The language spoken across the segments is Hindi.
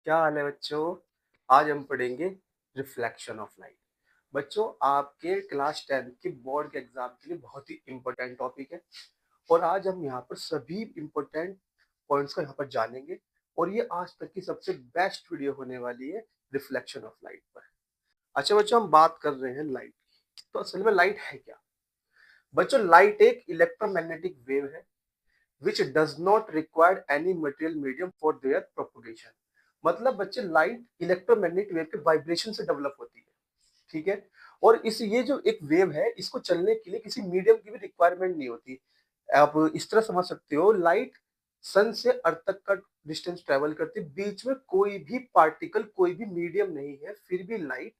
क्या हाल है बच्चों? आज हम पढ़ेंगे रिफ्लेक्शन ऑफ लाइट। बच्चों, आपके क्लास 10 के बोर्ड के एग्जाम के लिए बहुत ही इम्पोर्टेंट टॉपिक है और आज हम यहाँ पर सभी इम्पोर्टेंट पॉइंट्स को यहाँ पर जानेंगे और ये आज तक की सबसे बेस्ट वीडियो होने वाली है रिफ्लेक्शन ऑफ लाइट पर। अच्छा बच्चों, हम बात कर रहे हैं लाइट की। तो असल में लाइट है क्या? बच्चों, लाइट एक इलेक्ट्रोमैग्नेटिक वेव है which does not require any material medium for their propagation। मतलब बच्चे, लाइट इलेक्ट्रोमैग्नेटिक वेव के वाइब्रेशन से डेवलप होती है। ठीक है। और इस ये जो एक वेव है, इसको चलने के लिए किसी मीडियम की भी रिक्वायरमेंट नहीं होती। आप इस तरह समझ सकते हो, लाइट सन से अर्थ तक का डिस्टेंस ट्रेवल करती है, बीच में कोई भी पार्टिकल, कोई भी मीडियम नहीं है, फिर भी लाइट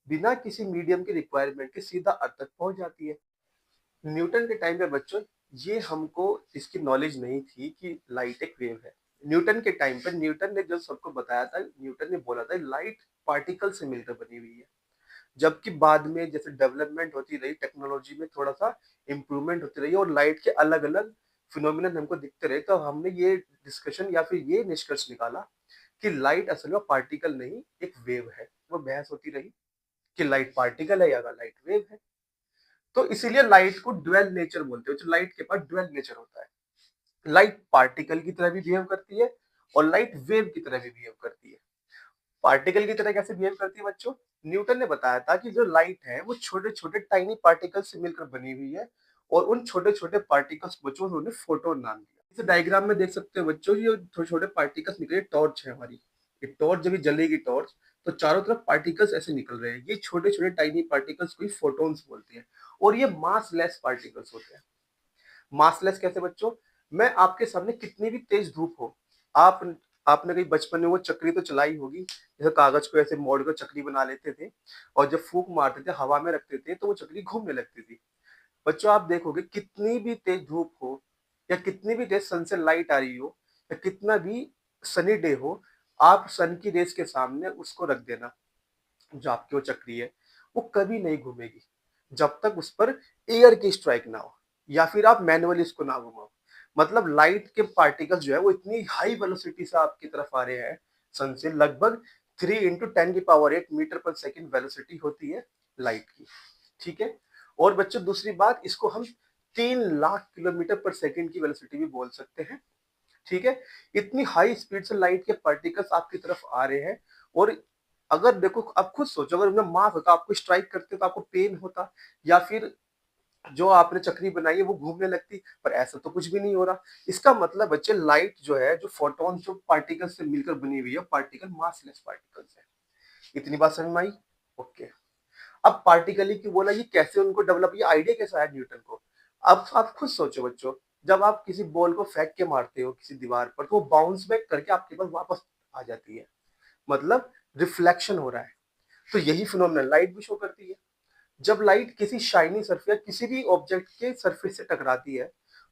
बिना किसी मीडियम की रिक्वायरमेंट के सीधा अर्थ तक पहुंच जाती है। न्यूटन के टाइम पे बच्चों, ये हमको इसकी नॉलेज नहीं थी कि लाइट एक वेव है। न्यूटन के टाइम पे न्यूटन ने जो सबको बताया था, न्यूटन ने बोला था लाइट पार्टिकल से मिलकर बनी हुई है। जबकि बाद में जैसे डेवलपमेंट होती रही, टेक्नोलॉजी में थोड़ा सा इम्प्रूवमेंट होती रही और लाइट के अलग अलग फिनोमिनन हमको दिखते रहे, तो हमने ये डिस्कशन या फिर ये निष्कर्ष निकाला कि लाइट असल में पार्टिकल नहीं, एक वेव है। वो बहस होती रही कि लाइट पार्टिकल है या लाइट वेव है। तो इसीलिए लाइट को ड्वेल नेचर बोलते हैं। जो लाइट के पास ड्वेल नेचर होता है, लाइट पार्टिकल की तरह भी बिहेव करती है और लाइट वेव की तरह भी बिहेव करती है। पार्टिकल की तरह कैसे बिहेव करती है बच्चों? न्यूटन ने बताया था कि जो लाइट है वो छोटे छोटे टाइनी पार्टिकल से मिलकर बनी हुई है और उन छोटे छोटे पार्टिकल्स को बच्चों उन्होंने फोटोन नाम दिया। इस डायग्राम में देख सकते हो बच्चों, ये छोटे छोटे पार्टिकल्स निकले, टॉर्च है हमारी। ये टॉर्च जब जलेगी टॉर्च, तो चारों तरफ पार्टिकल्स ऐसे निकल रहे हैं। ये छोटे छोटे टाइनी पार्टिकल्स को फोटोन्स बोलते हैं और ये मास लेस पार्टिकल्स होते हैं। मासलेस कैसे बच्चों? मैं आपके सामने कितनी भी तेज धूप हो, आप आपने कहीं बचपन में वो चक्री तो चलाई होगी, जैसे कागज को ऐसे मोड़ कर चक्री बना लेते थे और जब फूंक मारते थे, हवा में रखते थे, तो वो चक्री घूमने लगती थी। बच्चों, आप देखोगे कितनी भी तेज धूप हो या कितनी भी तेज सन से लाइट आ रही हो या कितना भी सनी डे हो, आप सन की रेस के सामने उसको रख देना, जो आपकी वो चक्री है, वो कभी नहीं घूमेगी जब तक उस पर एयर की स्ट्राइक ना हो या फिर आप मैनुअली इसको ना घुमाओ। मतलब लाइट के पार्टिकल्स जो है वो इतनी हाई वेलोसिटी से आपकी तरफ आ रहे हैं सन से, लगभग 3 × 10⁸ मीटर पर सेकेंड वेलोसिटी होती है लाइट की। ठीक है। और बच्चों, दूसरी बात, इसको हम 3 लाख किलोमीटर पर सेकेंड की वेलोसिटी भी बोल सकते हैं। ठीक है। इतनी हाई स्पीड से लाइट के पार्टिकल्स आपकी तरफ आ रहे हैं और अगर देखो, आप खुद सोचो, अगर उनमें मास होता, आपको स्ट्राइक करते तो आपको पेन होता या फिर जो आपने चक्री बनाई है वो घूमने लगती, पर ऐसा तो कुछ भी नहीं हो रहा। इसका मतलब बच्चे, लाइट जो है, जो फोटोन जो पार्टिकल से मिलकर बनी हुई है, पार्टिकल मासलेस पार्टिकल्स है। इतनी बात समझ में आई? ओके। अब पार्टिकल ही क्यों बोला, ये कैसे उनको डेवलप, ये आइडिया कैसा आया न्यूटन को? अब आप खुद सोचो बच्चों, जब आप किसी बॉल को फेंक के मारते हो किसी दीवार पर, तो वो बाउंस बैक करके आपके पास वापस आ जाती है, मतलब रिफ्लेक्शन हो रहा है। तो यही फिनोमेनन लाइट भी शो करती है। जब लाइट किसी शाइनी सरफेस या किसी भी ऑब्जेक्ट के सरफेस से टकराती है,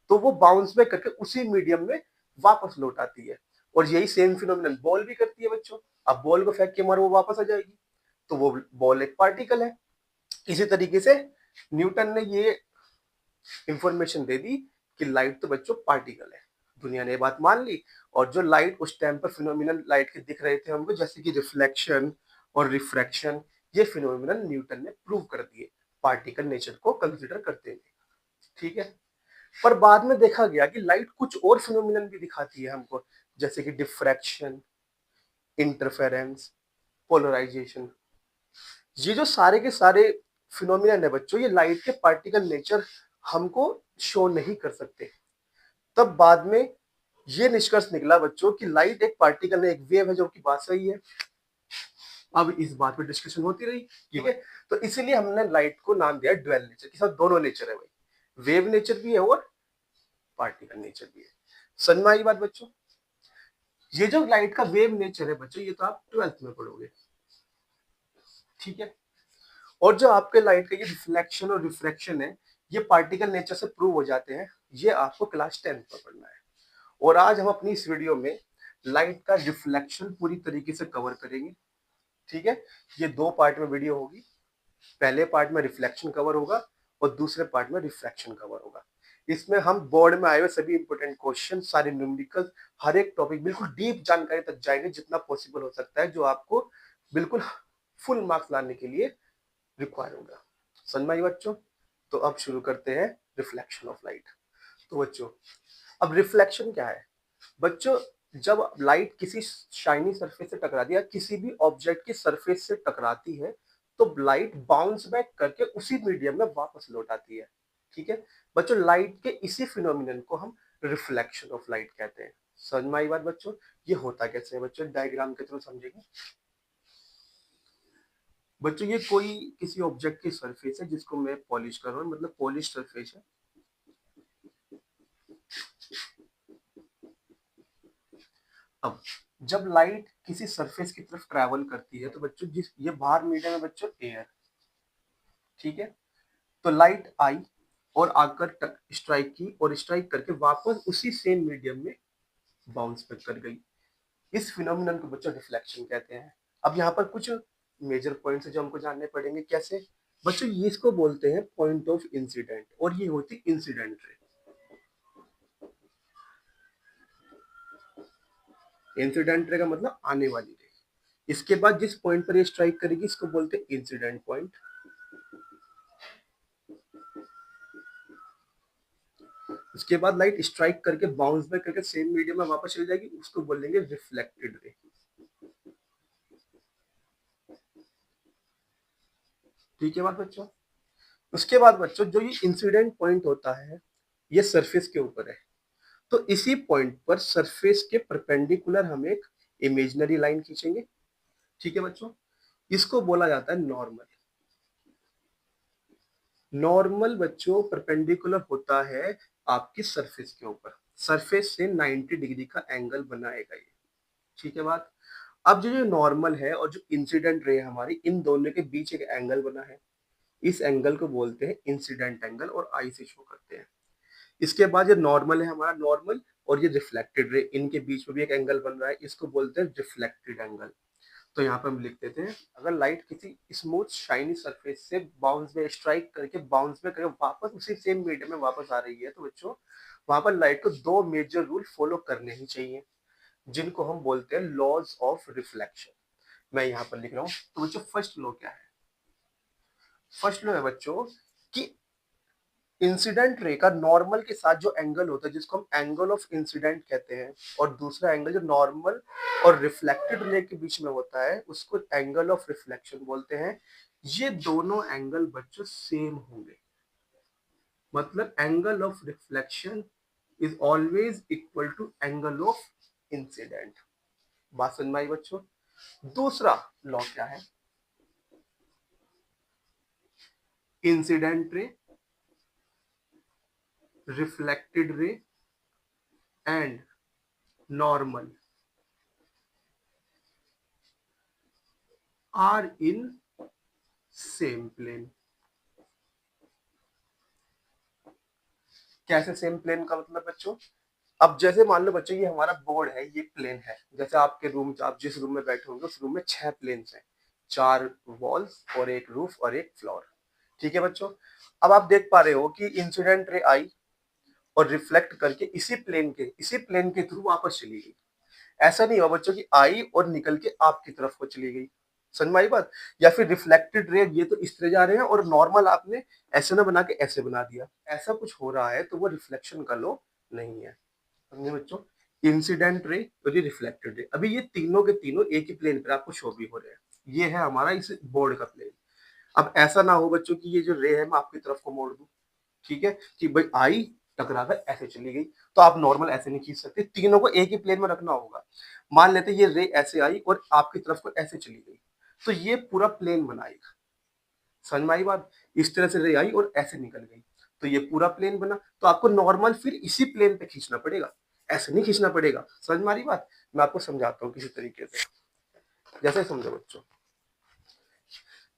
तो वो बाउंस बैक करके उसी मीडियम में वापस लौट आती है। और यही सेम फिनोमेनन बॉल भी करती है बच्चों। अब बॉल को फेंक के मारो, वो वापस आ जाएगी, तो वो बॉल एक पार्टिकल है। इसी तरीके से न्यूटन ने ये इंफॉर्मेशन दे दी कि लाइट तो बच्चों पार्टिकल है। दुनिया ने ये बात मान ली और जो लाइट उस टाइम पर फिनोमिनल लाइट के दिख रहे थे हमको, जैसे कि रिफ्लेक्शन और रिफ्रैक्शन, ये फिनोमिनल न्यूटन ने प्रूव कर दिए पार्टिकल नेचर को कंसीडर करते हुए। ठीक है। पर बाद में देखा गया कि लाइट कुछ और फिनोमिनन भी दिखाती है हमको, जैसे कि डिफ्रैक्शन, इंटरफेरेंस, पोलराइजेशन। ये जो सारे के सारे फिनोमिनन है बच्चों, ये लाइट के पार्टिकल नेचर हमको शो नहीं कर सकते। तब बाद में ये निष्कर्ष निकला बच्चों कि लाइट एक पार्टिकल है, एक वेव है, जो कि बात सही है। अब इस बात पे डिस्कशन होती रही। ठीक है। तो इसीलिए हमने लाइट को नाम दिया ड्वेल नेचर, के साथ दोनों नेचर है भाई, वेव नेचर भी है और पार्टिकल नेचर भी है। समझ में आई बात बच्चों? ये जो लाइट का वेव नेचर है बच्चों, ये तो आप 12th में पढ़ोगे। ठीक है। और जो आपके लाइट का ये रिफ्लेक्शन और रिफ्रैक्शन है, ये पार्टिकल नेचर से प्रूव हो जाते हैं, ये आपको क्लास 10th में पढ़ना है। और आज हम अपनी इस वीडियो में लाइट का रिफ्लेक्शन पूरी तरीके से कवर करेंगे। ठीक है। ये 2 पार्ट में वीडियो होगी। पहले पार्ट में रिफ्लेक्शन कवर होगा और दूसरे पार्ट में रिफ्रैक्शन कवर होगा। इसमें हम बोर्ड में आए हुए सभी इंपॉर्टेंट क्वेश्चन, सारे न्यूमेरिकल, हर एक टॉपिक बिल्कुल डीप जानकारी तक जाएंगे जितना पॉसिबल हो सकता है, जो आपको बिल्कुल फुल मार्क्स लाने के लिए रिक्वायर होगा। समझ में आई बच्चों? तो अब शुरू करते हैं रिफ्लेक्शन ऑफ लाइट। तो बच्चों, अब रिफ्लेक्शन क्या है? बच्चों, जब लाइट किसी शाइनी सरफेस से टकराती है या किसी भी ऑब्जेक्ट की सरफेस से टकराती है, तो लाइट बाउंस बैक करके उसी मीडियम में वापस लौट आती है। ठीक है बच्चों, लाइट के इसी फिनोमिनन को हम रिफ्लेक्शन ऑफ लाइट कहते हैं। समझ में आई बात बच्चों? ये होता कैसे है बच्चों, डायग्राम के थ्रू समझेंगे। बच्चों, ये कोई किसी ऑब्जेक्ट की सरफेस है जिसको मैं पॉलिश कर रहा हूँ, मतलब पॉलिश सरफेस है। अब जब लाइट किसी सरफेस की तरफ ट्रैवल करती है, तो बच्चों जिस ये बाहर मीडियम है बच्चों एयर, ठीक है, तो लाइट आई और आकर स्ट्राइक की और स्ट्राइक करके वापस उसी सेम मीडियम में बाउंस बैक कर गई। इस फिनोमिनन को बच्चों रिफ्लेक्शन कहते हैं। अब यहाँ पर कुछ मेजर पॉइंट्स है जो हमको जानने पड़ेंगे। कैसे बच्चों? ये इसको बोलते हैं पॉइंट ऑफ इंसिडेंट, और ये होती इंसिडेंट रे। इंसिडेंट रे का मतलब आने वाली रे। इसके बाद जिस पॉइंट पर ये स्ट्राइक करेगी इसको बोलते हैं इंसिडेंट पॉइंट। उसके बाद लाइट स्ट्राइक करके बाउंस बैक करके सेम मीडियम में वापस चली जाएगी, उसको बोलेंगे रिफ्लेक्टेड रे। ठीक है बात बच्चों? उसके बाद बच्चों, जो ये इंसिडेंट पॉइंट होता है ये सरफेस के ऊपर है, तो इसी पॉइंट पर सरफेस के परपेंडिकुलर हम एक इमेजिनरी लाइन खींचेंगे। ठीक है बच्चों, इसको बोला जाता है नॉर्मल। नॉर्मल बच्चों परपेंडिकुलर होता है आपकी सरफेस के ऊपर, सरफेस से 90 डिग्री का एंगल बनाएगा ये। ठीक है बात? अब जो नॉर्मल है और जो इंसिडेंट रे हमारी, इन दोनों के बीच एक एंगल बना है, इस एंगल को बोलते हैं इंसिडेंट एंगल और आई से शो करते हैं। इसके बाद ये नॉर्मल है हमारा, नॉर्मल और ये रिफ्लेक्टेड रे, इनके बीच में भी एक एंगल बन रहा है, इसको बोलते हैं रिफ्लेक्टेड एंगल। तो यहाँ पे हम लिख देते हैं, अगर लाइट किसी स्मूथ शाइनी सरफेस से बाउंस में स्ट्राइक करके बाउंस में करके वापस उसी सेम मीडियम में वापस आ रही है, तो बच्चों वहां पर लाइट को दो मेजर रूल फॉलो करने ही चाहिए, जिनको हम बोलते हैं लॉज ऑफ रिफ्लेक्शन। मैं यहाँ पर लिख रहा हूँ। तो बच्चों फर्स्ट लॉ क्या है? फर्स्ट लॉ है बच्चों कि इंसिडेंट रे का नॉर्मल के साथ जो एंगल होता है, जिसको हम एंगल ऑफ इंसिडेंट कहते हैं, और दूसरा एंगल जो नॉर्मल और रिफ्लेक्टेड रे के बीच में होता है उसको एंगल ऑफ रिफ्लेक्शन बोलते हैं। ये दोनों एंगल बच्चों सेम होंगे, मतलब angle of reflection is always equal to angle of incident. बात समझ में आई बच्चों? दूसरा लॉ क्या है? Incident ray, reflected ray and normal are in same plane. कैसे सेम प्लेन का मतलब बच्चों? अब जैसे मान लो बच्चों ये हमारा बोर्ड है, ये प्लेन है, जैसे आपके रूम, आप जिस रूम में बैठे होंगे उस रूम में 6 प्लेन्स हैं, 4 वॉल्स और एक रूफ और एक फ्लोर। ठीक है बच्चों? अब आप देख पा रहे हो कि इंसिडेंट रे आई और रिफ्लेक्ट करके इसी प्लेन के थ्रू वापस चली गई। ऐसा नहीं हुआ बच्चों की आई और निकल के आपकी तरफ को चली गई। समझ में आई बात? या फिर रिफ्लेक्टेड रे ये तो इस तरह जा रहे हैं और नॉर्मल आपने ऐसे ना बना के ऐसे बना दिया, ऐसा कुछ हो रहा है, तो वो रिफ्लेक्शन का लो नहीं है। समझे बच्चों? इंसिडेंट रे और ये रिफ्लेक्टेड रे, अभी ये तीनों के तीनों एक ही प्लेन पर आपको शो भी हो रहे हैं। ये है हमारा इस बोर्ड का प्लेन। अब ऐसा ना हो बच्चों की ये जो रे है मैं आपकी तरफ को मोड़ दूं, ठीक है, कि भाई आई टकराकर ऐसे चली गई, तो आप नॉर्मल ऐसे नहीं खींच सकते, तीनों को एक ही प्लेन में रखना होगा। मान लेते ये रे ऐसे आई और आपकी तरफ को ऐसे चली गई, तो ये पूरा प्लेन बनाएगा। समझ में आई बात? इस तरह से रे आई और ऐसे निकल गई, तो ये पूरा प्लेन बना, तो आपको नॉर्मल फिर इसी प्लेन पे खींचना पड़ेगा, ऐसे नहीं खींचना पड़ेगा। समझ में आ रही बात? मैं आपको समझाता हूँ किसी तरीके से, जैसे समझो बच्चों।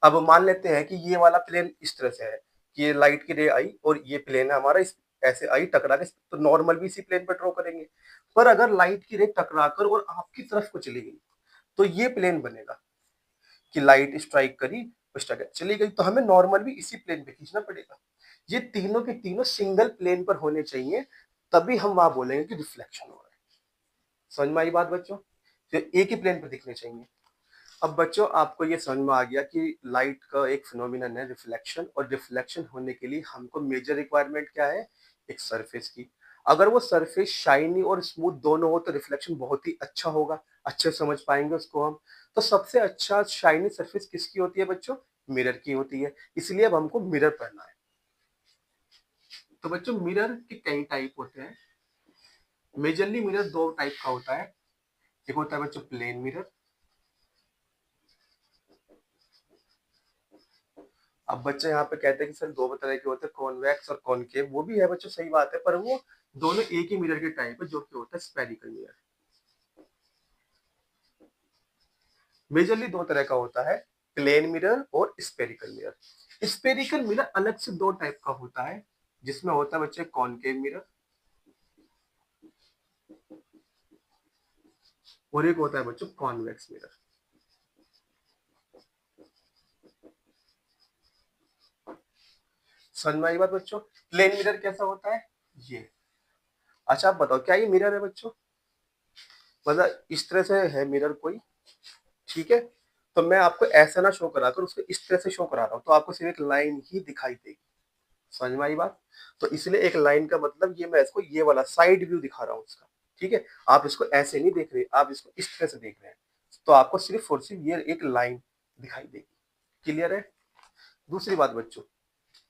अब मान लेते हैं कि ये वाला प्लेन इस तरह से है कि ये लाइट की रे आई और ये प्लेन है हमारा, इस ऐसे आई टकरा के, तो नॉर्मल भी इसी प्लेन पर ड्रॉ करेंगे। पर अगर लाइट की रे टकराकर और आपकी तरफ को चली गई, तो ये प्लेन बनेगा कि लाइट स्ट्राइक करी, स्ट्राइक चली गई, तो हमें नॉर्मल भी इसी प्लेन पे खींचना पड़ेगा। ये तीनों के तीनों सिंगल प्लेन पर होने चाहिए, तभी हम वहां बोलेंगे कि रिफ्लेक्शन हो रहा है। समझ में आई बात बच्चों? तो एक ही प्लेन पर दिखने चाहिए। अब बच्चों आपको ये समझ में आ गया कि लाइट का एक फिनोमिनन है रिफ्लेक्शन, और रिफ्लेक्शन होने के लिए हमको मेजर रिक्वायरमेंट क्या है? एक सरफेस की। अगर वो सरफेस शाइनी और स्मूथ दोनों हो तो रिफ्लेक्शन बहुत ही अच्छा होगा, अच्छे से समझ पाएंगे उसको हम। तो सबसे अच्छा शाइनी सरफेस किसकी होती है बच्चों? मिरर की होती है। इसलिए अब हमको मिरर पढ़ना है। तो बच्चों मिरर के कई टाइप होते हैं। मेजरली मिरर दो टाइप का होता है। एक होता है बच्चों प्लेन मिरर। अब बच्चे यहाँ पे कहते हैं कि सर दो तरह के होते हैं, कॉन्वेक्स और कॉनकेव। वो भी है बच्चों, सही बात है, पर वो दोनों एक ही मिरर के टाइप है, जो कि होता है स्पेरिकल मिरर। मेजरली दो तरह का होता है, प्लेन मिरर और स्पेरिकल मिरर। स्पेरिकल मिरर अलग से दो टाइप का होता है, जिसमें होता है बच्चे कॉनकेव मिरर, और एक होता है बच्चों कॉन्वेक्स मिरर। समझ में आई बात बच्चों? प्लेन मिरर कैसा होता है? ये। अच्छा आप बताओ, क्या ये मिरर है बच्चों? मतलब इस तरह से है मिरर कोई, ठीक है? तो मैं आपको ऐसा ना शो कराकर उसको इस तरह से शो करा रहा हूँ, तो आपको सिर्फ एक लाइन ही दिखाई देगी। समझ में आई बात? तो इसलिए एक लाइन का मतलब ये, मैं इसको ये वाला साइड व्यू दिखा रहा हूँ इसका, ठीक है? आप इसको ऐसे नहीं देख रहे, आप इसको इस तरह से देख रहे हैं, तो आपको सिर्फ और सिर्फ ये एक लाइन दिखाई देगी। क्लियर है? दूसरी बात बच्चों,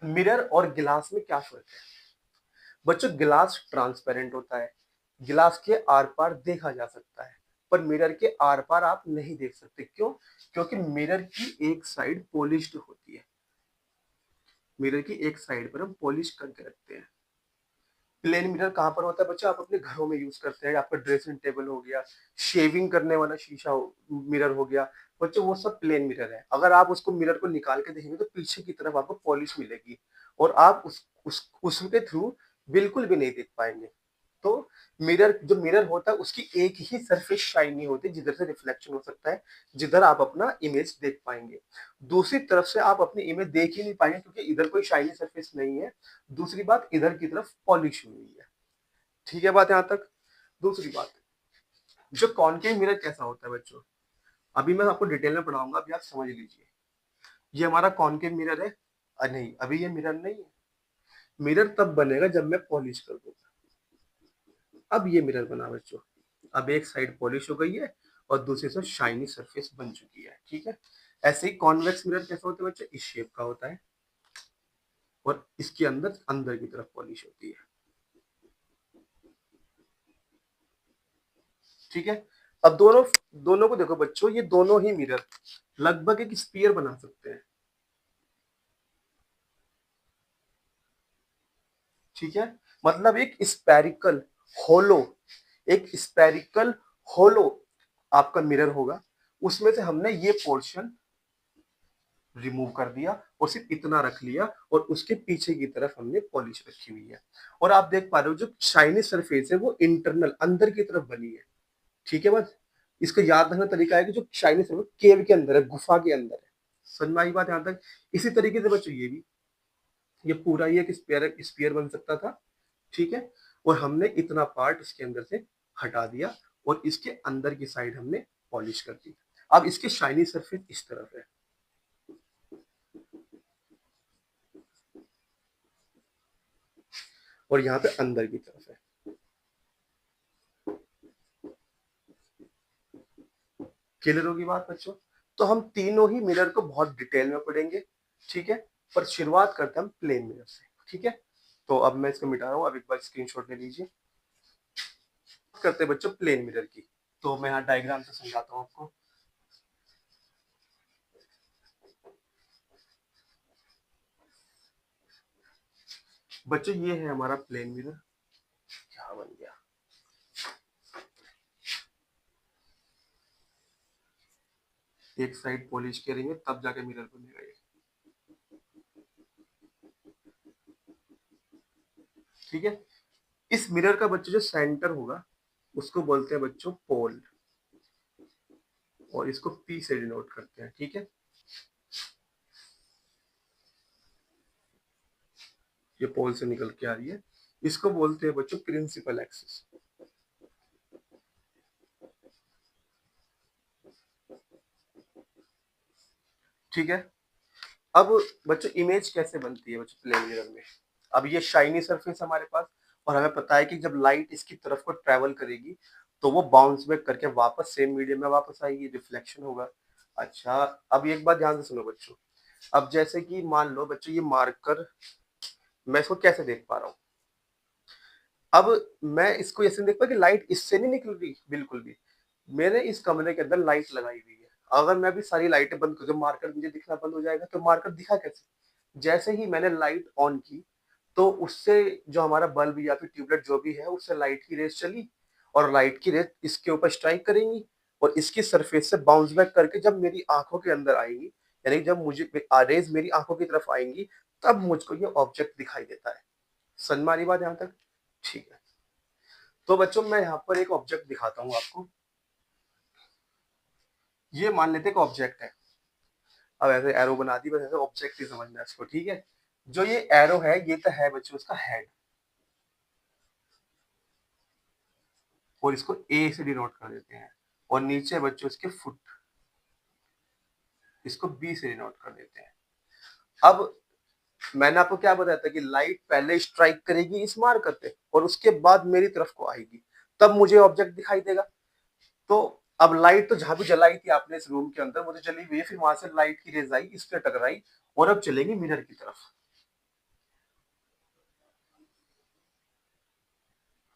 मिरर और गिलास में क्या फर्क है? बच्चों गिलास ट्रांसपेरेंट होता है, गिलास के आर पार देखा जा सकता है, पर मिरर के आर पार आप नहीं देख सकते। क्यों? क्योंकि मिरर की एक साइड पॉलिश्ड होती है। मिरर की एक साइड पर हम पॉलिश करके रखते हैं। प्लेन मिरर कहाँ पर होता है बच्चों? आप अपने घरों में यूज करते हैं, आपका ड्रेसिंग टेबल हो गया, शेविंग करने वाला शीशा मिरर हो गया बच्चों, वो सब प्लेन मिरर है। अगर आप उसको मिरर को निकाल के देखेंगे तो पीछे की तरफ आपको पॉलिश मिलेगी, और आप उसके थ्रू बिल्कुल भी नहीं देख पाएंगे। तो मिरर, जो मिरर होता है उसकी एक ही सरफेस शाइनी होती है जिधर से रिफ्लेक्शन हो सकता है, जिधर आप अपना इमेज देख पाएंगे। दूसरी तरफ से आप अपनी इमेज देख ही नहीं पाएंगे, क्योंकि इधर कोई शाइनी सरफेस नहीं है। दूसरी बात, इधर की तरफ पॉलिश हुई है। ठीक है बात यहाँ तक? दूसरी बात, जो कॉनकेव मिरर कैसा होता है बच्चों, अभी मैं आपको डिटेल में पढ़ाऊंगा, अभी आप समझ लीजिए। ये हमारा कॉनकेव मिरर है। नहीं, अभी ये मिरर नहीं है। मिरर तब बनेगा जब मैं पॉलिश कर दूंगा। अब ये मिरर बना बच्चों। अब एक साइड पॉलिश हो गई है और दूसरी साइड शाइनी सरफेस बन चुकी है, ठीक है? ऐसे ही कॉन्वेक्स मिरर कैसा होता है बच्चों? इस शेप का होता है, और इसके अंदर अंदर की तरफ पॉलिश होती है, ठीक है? अब दोनों दोनों को देखो बच्चों, ये दोनों ही मिरर लगभग एक स्पीयर बना सकते हैं, ठीक है? मतलब एक स्पेरिकल होलो, एक स्पेरिकल होलो आपका मिरर होगा। उसमें से हमने ये पोर्शन रिमूव कर दिया और सिर्फ इतना रख लिया, और उसके पीछे की तरफ हमने पॉलिश रखी हुई है। और आप देख पा रहे हो जो शाइनी सरफेस है वो इंटरनल अंदर की तरफ बनी है, ठीक है? बस इसका याद रखना तरीका है कि जो शाइनी सरफेस केव के अंदर है, गुफा के अंदर है। समझ में आई बात यहाँ तक? इसी तरीके से बच्चों ये भी, ये पूरा ये एक स्पेयर बन सकता था, ठीक है? और हमने इतना पार्ट इसके अंदर से हटा दिया, और इसके अंदर की साइड हमने पॉलिश कर दी। अब इसके शाइनी सरफेस इस तरफ है, और यहाँ पे अंदर की तरफ है। क्लियर होगी बात बच्चों? तो हम तीनों ही मिरर को बहुत डिटेल में पढ़ेंगे, ठीक है? पर शुरुआत करते हैं हम प्लेन मिरर से, ठीक है? तो अब मैं इसको मिटा रहा हूँ, अब एक बार स्क्रीनशॉट ले लीजिए। करते हैं बच्चों प्लेन मिरर की। तो मैं यहाँ डायग्राम से समझाता हूँ आपको। बच्चों ये है हमारा प्लेन मिरर, क्या बन गया। एक साइड पॉलिश करेंगे तब जाके मिरर बनेगा ये, ठीक है? इस मिरर का बच्चों जो सेंटर होगा उसको बोलते हैं बच्चों पोल, और इसको पी से डिनोट करते हैं, ठीक है? ये पोल से निकल के आ रही है, इसको बोलते हैं बच्चों प्रिंसिपल एक्सिस। ठीक है। अब बच्चों इमेज कैसे बनती है बच्चों प्लेन मिरर में? अब ये शाइनी सरफेस हमारे पास, और हमें पता है कि जब लाइट इसकी तरफ को ट्रेवल करेगी तो वो बाउंस बैक करके वापस सेम मीडियम में वापस आएगी, रिफ्लेक्शन होगा। अच्छा, अब एक बात ध्यान से सुनो बच्चों। अब जैसे कि मान लो बच्चों ये मार्कर, मैं इसको कैसे देख पा रहा हूँ? अब मैं इसको ऐसे देख पा कि लाइट इससे नहीं निकल रही बिल्कुल भी। मेरे इस कमरे के अंदर लाइट लगाई हुई है। अगर मैं अभी सारी लाइटें बंद कर दूं, मार्कर मुझे दिखना बंद हो जाएगा। तो मार्कर दिखा कैसे? जैसे ही मैंने लाइट ऑन की तो उससे जो हमारा बल्ब या फिर ट्यूबलाइट जो भी है उससे लाइट की रेस चली, और लाइट की रेस इसके ऊपर स्ट्राइक करेंगी और इसकी सरफेस से बाउंस बैक करके जब मेरी आंखों के अंदर आएंगी, यानी जब मुझे रेज मेरी आंखों की तरफ आएंगी, तब मुझको ये ऑब्जेक्ट दिखाई देता है। समझ में आ रही बात यहाँ तक? ठीक है। तो बच्चों मैं यहाँ पर एक ऑब्जेक्ट दिखाता हूँ आपको। ये मान लेते एक ऑब्जेक्ट है। अब ऐसे एरो बना दी, बस ऐसे ऑब्जेक्ट ही समझना है इसको। ठीक है। जो ये एरो है ये तो है बच्चों उसका हेड, और इसको ए से डिनोट कर देते हैं। और नीचे बच्चों इसके फुट, इसको बी से डिनोट कर देते हैं। अब मैंने आपको क्या बताया था कि लाइट पहले स्ट्राइक करेगी इस मार्कर पे और उसके बाद मेरी तरफ को आएगी, तब मुझे ऑब्जेक्ट दिखाई देगा। तो अब लाइट तो जहां भी जलाई थी आपने इस रूम के अंदर वो तो चली हुई है, फिर वहां से लाइट की रेज आई, इस पे टकराई और अब चलेगी मिरर की तरफ।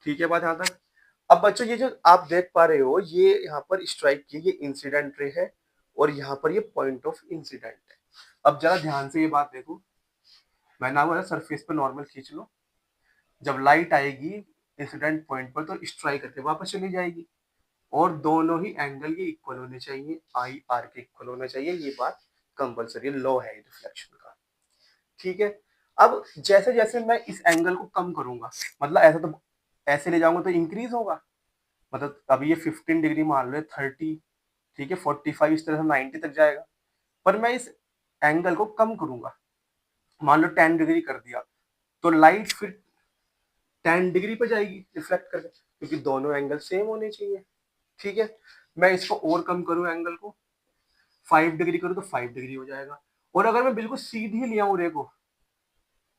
ठीक है बात यहाँ तक? अब बच्चों ये जो आप देख पा रहे हो ये यहाँ पर स्ट्राइक की ये इंसिडेंट रे है, और यहाँ पर ये पॉइंट ऑफ इंसिडेंट है। अब जरा ध्यान से ये बात देखो, मैंने आपको सरफेस पे नॉर्मल खींच लो, जब लाइट आएगी इंसिडेंट पॉइंट पर तो स्ट्राइक करके वापस चली जाएगी, और दोनों ही एंगल के इक्वल होने चाहिए, आई आर के इक्वल होना चाहिए। ये बात कंपलसरी लॉ है रिफ्लेक्शन का। ठीक है। अब जैसे जैसे मैं इस एंगल को कम करूंगा, मतलब ऐसा तो ऐसे ले जाऊंगा तो इंक्रीज होगा, मतलब अभी ये 15 डिग्री मान लो 30, ठीक है 45, इस तरह से 90 तक जाएगा। पर मैं इस एंगल को कम करूंगा, मान लो 10 डिग्री कर दिया, तो लाइट फिर 10 डिग्री पे जाएगी रिफ्लेक्ट करके, क्योंकि दोनों एंगल सेम होने चाहिए। ठीक है। मैं इसको और कम करूं एंगल को, 5 डिग्री करूं तो 5 डिग्री हो जाएगा। और अगर मैं बिल्कुल सीधी ले आऊं रे को,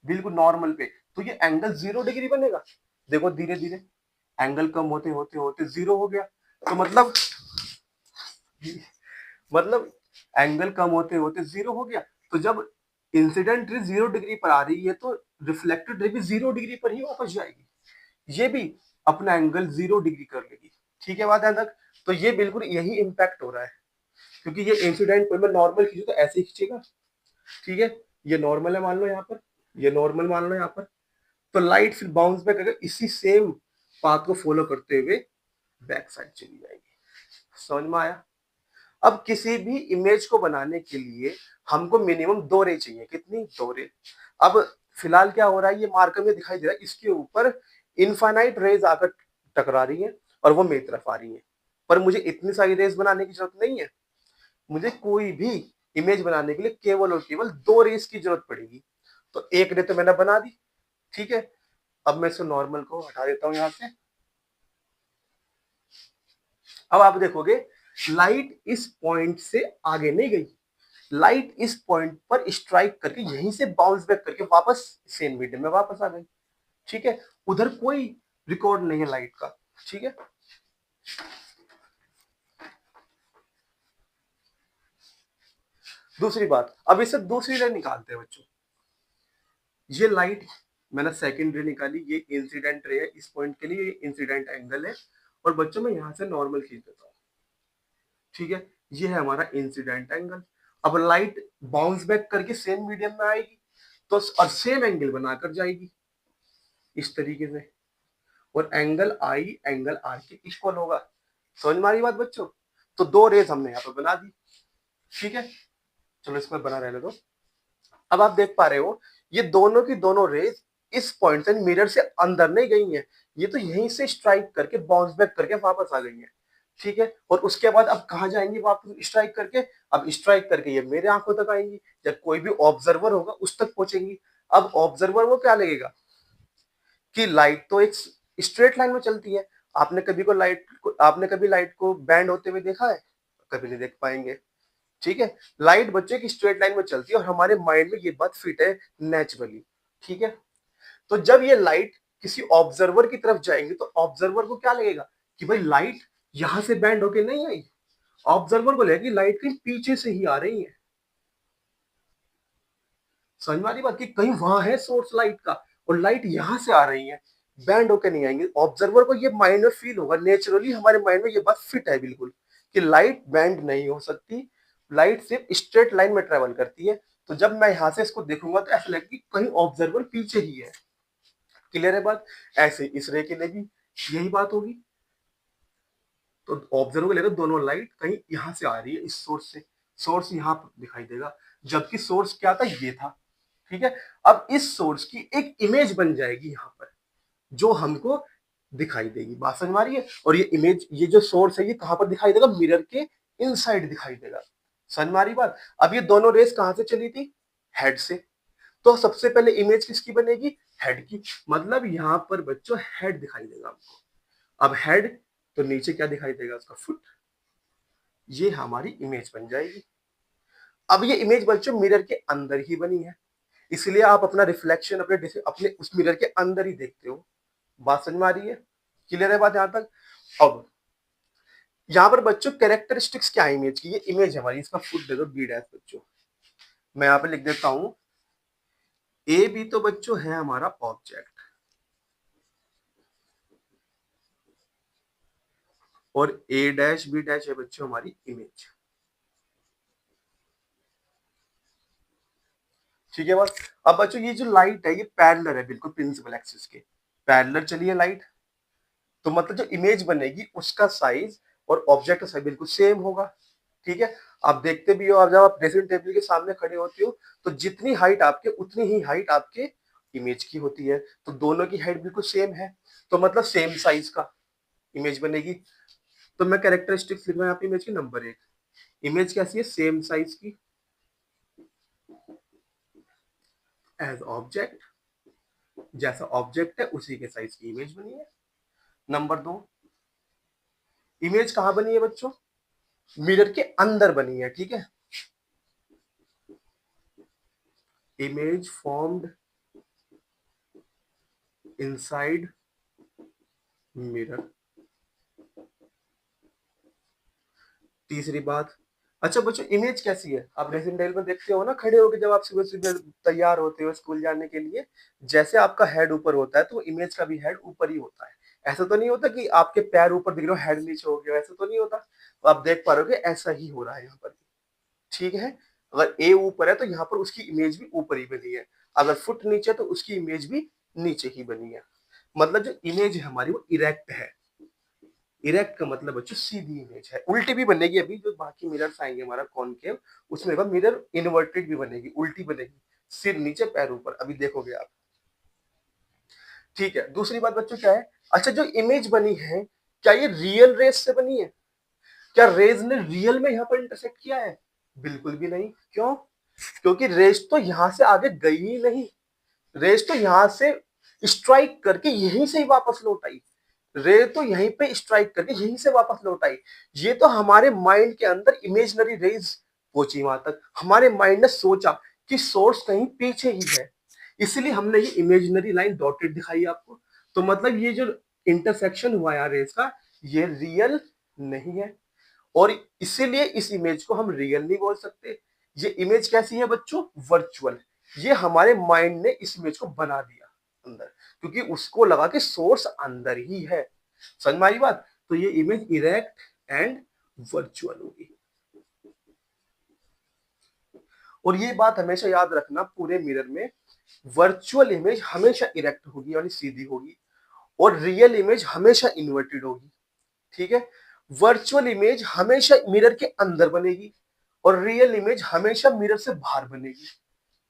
बिल्कुल नॉर्मल पे, तो ये एंगल 0 डिग्री बनेगा। देखो धीरे धीरे एंगल कम होते होते होते 0 हो गया। तो मतलब एंगल कम होते होते 0 हो गया। तो जब इंसिडेंट रे 0 डिग्री पर आ रही है तो रिफ्लेक्टेड रे भी 0 डिग्री पर ही वापस जाएगी, ये भी अपना एंगल 0 डिग्री कर लेगी। ठीक है बात है तक? तो ये बिल्कुल यही इम्पैक्ट हो रहा है, क्योंकि ये इंसिडेंट पर मैं नॉर्मल खींचू तो ऐसे ही खींचेगा। ठीक है। ये नॉर्मल है मान लो यहाँ पर, ये नॉर्मल मान लो यहाँ पर, तो लाइट फिर बाउंस बैक अगर इसी सेम पाथ को फॉलो करते हुए बैक साइड चली जाएगी। समझ में आया? अब किसी भी इमेज को बनाने के लिए हमको मिनिमम 2 रे चाहिए। कितनी? 2 रे। अब फिलहाल क्या हो रहा है, ये मार्कर में दिखाई दे रहा है, इसके ऊपर इनफाइनाइट रेज आकर टकरा रही है और वो मेरी तरफ आ रही है। पर मुझे इतनी सारी रेज बनाने की जरूरत नहीं है। मुझे कोई भी इमेज बनाने के लिए केवल और केवल 2 रेज की जरूरत पड़ेगी। तो एक रे तो मैंने बना दी। ठीक है। अब मैं इसको नॉर्मल को हटा देता हूं यहां से। अब आप देखोगे लाइट इस पॉइंट से आगे नहीं गई, लाइट इस पॉइंट पर स्ट्राइक करके यहीं से बाउंस बैक करके वापस सेम मीडियम में वापस आ गई। ठीक है। उधर कोई रिकॉर्ड नहीं है लाइट का। ठीक है। दूसरी बात, अब इससे दूसरी रे निकालते हैं बच्चों। ये लाइट मैंने सेकंड रे निकाली, ये इंसिडेंट रे है, इस पॉइंट के लिए ये इंसिडेंट एंगल है, और बच्चों मैं यहां से नॉर्मल खींच देता हूँ। ठीक है। ये है हमारा इंसिडेंट एंगल। अब लाइट बाउंस बैक करके सेम मीडियम में आएगी तो और सेम एंगल बनाकर जाएगी इस तरीके से, और एंगल आई एंगल आर के इक्वल होगा। समझ में आ रही बात बच्चों? तो 2 रेज हमने यहाँ पे बना दी। ठीक है। चलो इसमें बना रहने दो। अब आप देख पा रहे हो ये दोनों की दोनों रेज इस पॉइंट से मिरर से अंदर नहीं गई हैं, ये तो यहीं से स्ट्राइक करके बाउंस बैक करके वापस आ गई है। ठीक है। और उसके बाद अब कहाँ जाएंगी वापस स्ट्राइक करके? अब स्ट्राइक करके ये मेरे आंखों तक आएंगी, या कोई भी ऑब्जर्वर होगा उस तक पहुंचेंगी। अब ऑब्जर्वर को क्या लगेगा कि लाइट तो एक स्ट्रेट लाइन में चलती है। आपने कभी लाइट को बैंड होते हुए देखा है? कभी नहीं देख पाएंगे। ठीक है, लाइट बच्चे की स्ट्रेट लाइन में चलती है और हमारे माइंड में ये बात फिट है नेचुरली। ठीक है, तो जब ये लाइट किसी ऑब्जर्वर की तरफ जाएंगे तो ऑब्जर्वर को क्या लगेगा कि भाई लाइट यहां से बैंड होके नहीं आई। ऑब्जर्वर को लगेगा कि लाइट कहीं पीछे से ही आ रही है। समझ में आ रही बात कि कहीं वहां है सोर्स लाइट का और लाइट यहां से आ रही है, बैंड होके नहीं आएंगे। ऑब्जर्वर को ये माइंड में फील होगा, नेचुरली हमारे माइंड में ये बात फिट है बिल्कुल कि लाइट बैंड नहीं हो सकती, लाइट सिर्फ स्ट्रेट लाइन में ट्रेवल करती है। तो जब मैं यहां से इसको देखूंगा तो ऐसा लगेगा कि कहीं ऑब्जर्वर पीछे ही है। क्लियर है बात? ऐसे इस रे के लिए भी यही बात होगी। तो ऑब्जर्वर को लगेगा दोनों लाइट कहीं यहां से आ रही है, इस सोर्स से। सोर्स यहां पर दिखाई देगा, जबकि सोर्स क्या था, ये था। ठीक है, अब इस सोर्स की एक इमेज बन जाएगी यहां पर जो हमको दिखाई देगी। बात समझ में आ रही है? और ये इमेज, ये जो सोर्स है, ये कहां पर दिखाई देगा? मिरर के इनसाइड दिखाई देगा। समझ में आ रही बात? अब ये दोनों रेस कहां से चली थी? हेड से। तो सबसे पहले इमेज किसकी बनेगी? हेड की। मतलब यहां पर बच्चों हेड दिखाई देगा हमको। अब हेड तो नीचे क्या दिखाई देगा? उसका फुट। ये हमारी इमेज बन जाएगी। अब ये इमेज बच्चों मिरर के अंदर ही बनी है, इसलिए आप अपना रिफ्लेक्शन अपने उस मिरर के अंदर ही देखते हो। बात समझ में आ रही है? क्लियर है बात यहां तक? अब यहां पर बच्चों कैरेक्टरिस्टिक्स क्या है इमेज की? ये इमेज हमारी, इसका फुट दे दो बी डैश बच्चों। मैं यहां पर लिख देता हूं ए बी तो बच्चों है हमारा ऑब्जेक्ट और ए डैश बी डैश है बच्चों हमारी इमेज। ठीक है बस। अब बच्चों ये जो लाइट है ये पैरेलल है बिल्कुल प्रिंसिपल एक्सिस के पैरेलल चलिए लाइट। तो मतलब जो इमेज बनेगी उसका साइज और ऑब्जेक्ट का साइज बिल्कुल सेम होगा। ठीक है, आप देखते भी हो, आप जब आप ड्रेसिंग टेबल के सामने खड़े होते हो तो जितनी हाइट आपके उतनी ही हाइट आपके इमेज की होती है। तो दोनों की हाइट बिल्कुल सेम है, तो मतलब सेम साइज का इमेज बनेगी। तो मैं कैरेक्टरिस्टिक्स लिख रहा हूं यहाँ पे इमेज की। नंबर 1, इमेज कैसी है? सेम साइज की एज ऑब्जेक्ट, जैसा ऑब्जेक्ट है उसी के साइज की इमेज बनी है। नंबर 2, इमेज कहां बनी है बच्चों? मिरर के अंदर बनी है। ठीक है, इमेज फॉर्म्ड इनसाइड मिरर। तीसरी बात, अच्छा बच्चों इमेज कैसी है? आप ड्रेसिंग टेबल में देखते हो ना खड़े होकर, जब आप सुबह सुबह तैयार होते हो स्कूल जाने के लिए, जैसे आपका हेड ऊपर होता है तो इमेज का भी हेड ऊपर ही होता है। ऐसा तो नहीं होता कि आपके पैर ऊपर दिख रहे हो हेड नीचे हो गया, ऐसा तो नहीं होता। तो आप देख पा रहे हो ऐसा ही हो रहा है यहाँ पर। ठीक है, अगर ए ऊपर है तो यहाँ पर उसकी इमेज भी ऊपर ही बनी है, अगर फुट नीचे तो उसकी इमेज भी नीचे ही बनी है। मतलब जो इमेज है हमारी वो इरेक्ट है। इरेक्ट का मतलब बच्चों सीधी इमेज है। उल्टी भी बनेगी, अभी जो बाकी मिरर्स आएंगे हमारा कॉनकेव उसमें मिरर इन्वर्टेड भी बनेगी, उल्टी बनेगी, सिर नीचे पैर ऊपर, अभी देखोगे आप। ठीक है, दूसरी बात बच्चों क्या है? अच्छा जो इमेज बनी है क्या ये रियल रेज से बनी है? क्या रेज ने रियल में यहाँ पर इंटरसेक्ट किया है? बिल्कुल भी नहीं। क्यों? क्योंकि रेज तो यहां से आगे गई ही नहीं, रेज तो यहां से स्ट्राइक करके यहीं से ही वापस लौट आई। रे तो यहीं पे स्ट्राइक करके यहीं से वापस लौट आई। ये तो हमारे माइंड के अंदर इमेजनरी रेज पहुंची वहां तक, हमारे माइंड ने सोचा कि सोर्स कहीं पीछे ही है, इसलिए हमने ये इमेजनरी लाइन डॉटेड दिखाई आपको। तो मतलब ये जो इंटरसेक्शन हुआ यार रेज का, ये रियल नहीं है और इसीलिए इस इमेज को हम रियल नहीं बोल सकते। ये इमेज कैसी है बच्चों? वर्चुअल। ये हमारे माइंड ने इस इमेज को बना दिया अंदर, क्योंकि उसको लगा कि सोर्स अंदर ही है। समझ में आई बात? तो ये इमेज इरेक्ट एंड वर्चुअल होगी। और ये बात हमेशा याद रखना, पूरे मिरर में वर्चुअल इमेज हमेशा इरेक्ट होगी यानी सीधी होगी और रियल इमेज हमेशा इन्वर्टेड होगी। ठीक है, वर्चुअल इमेज हमेशा मिरर के अंदर बनेगी और रियल इमेज हमेशा मिरर से बाहर बनेगी।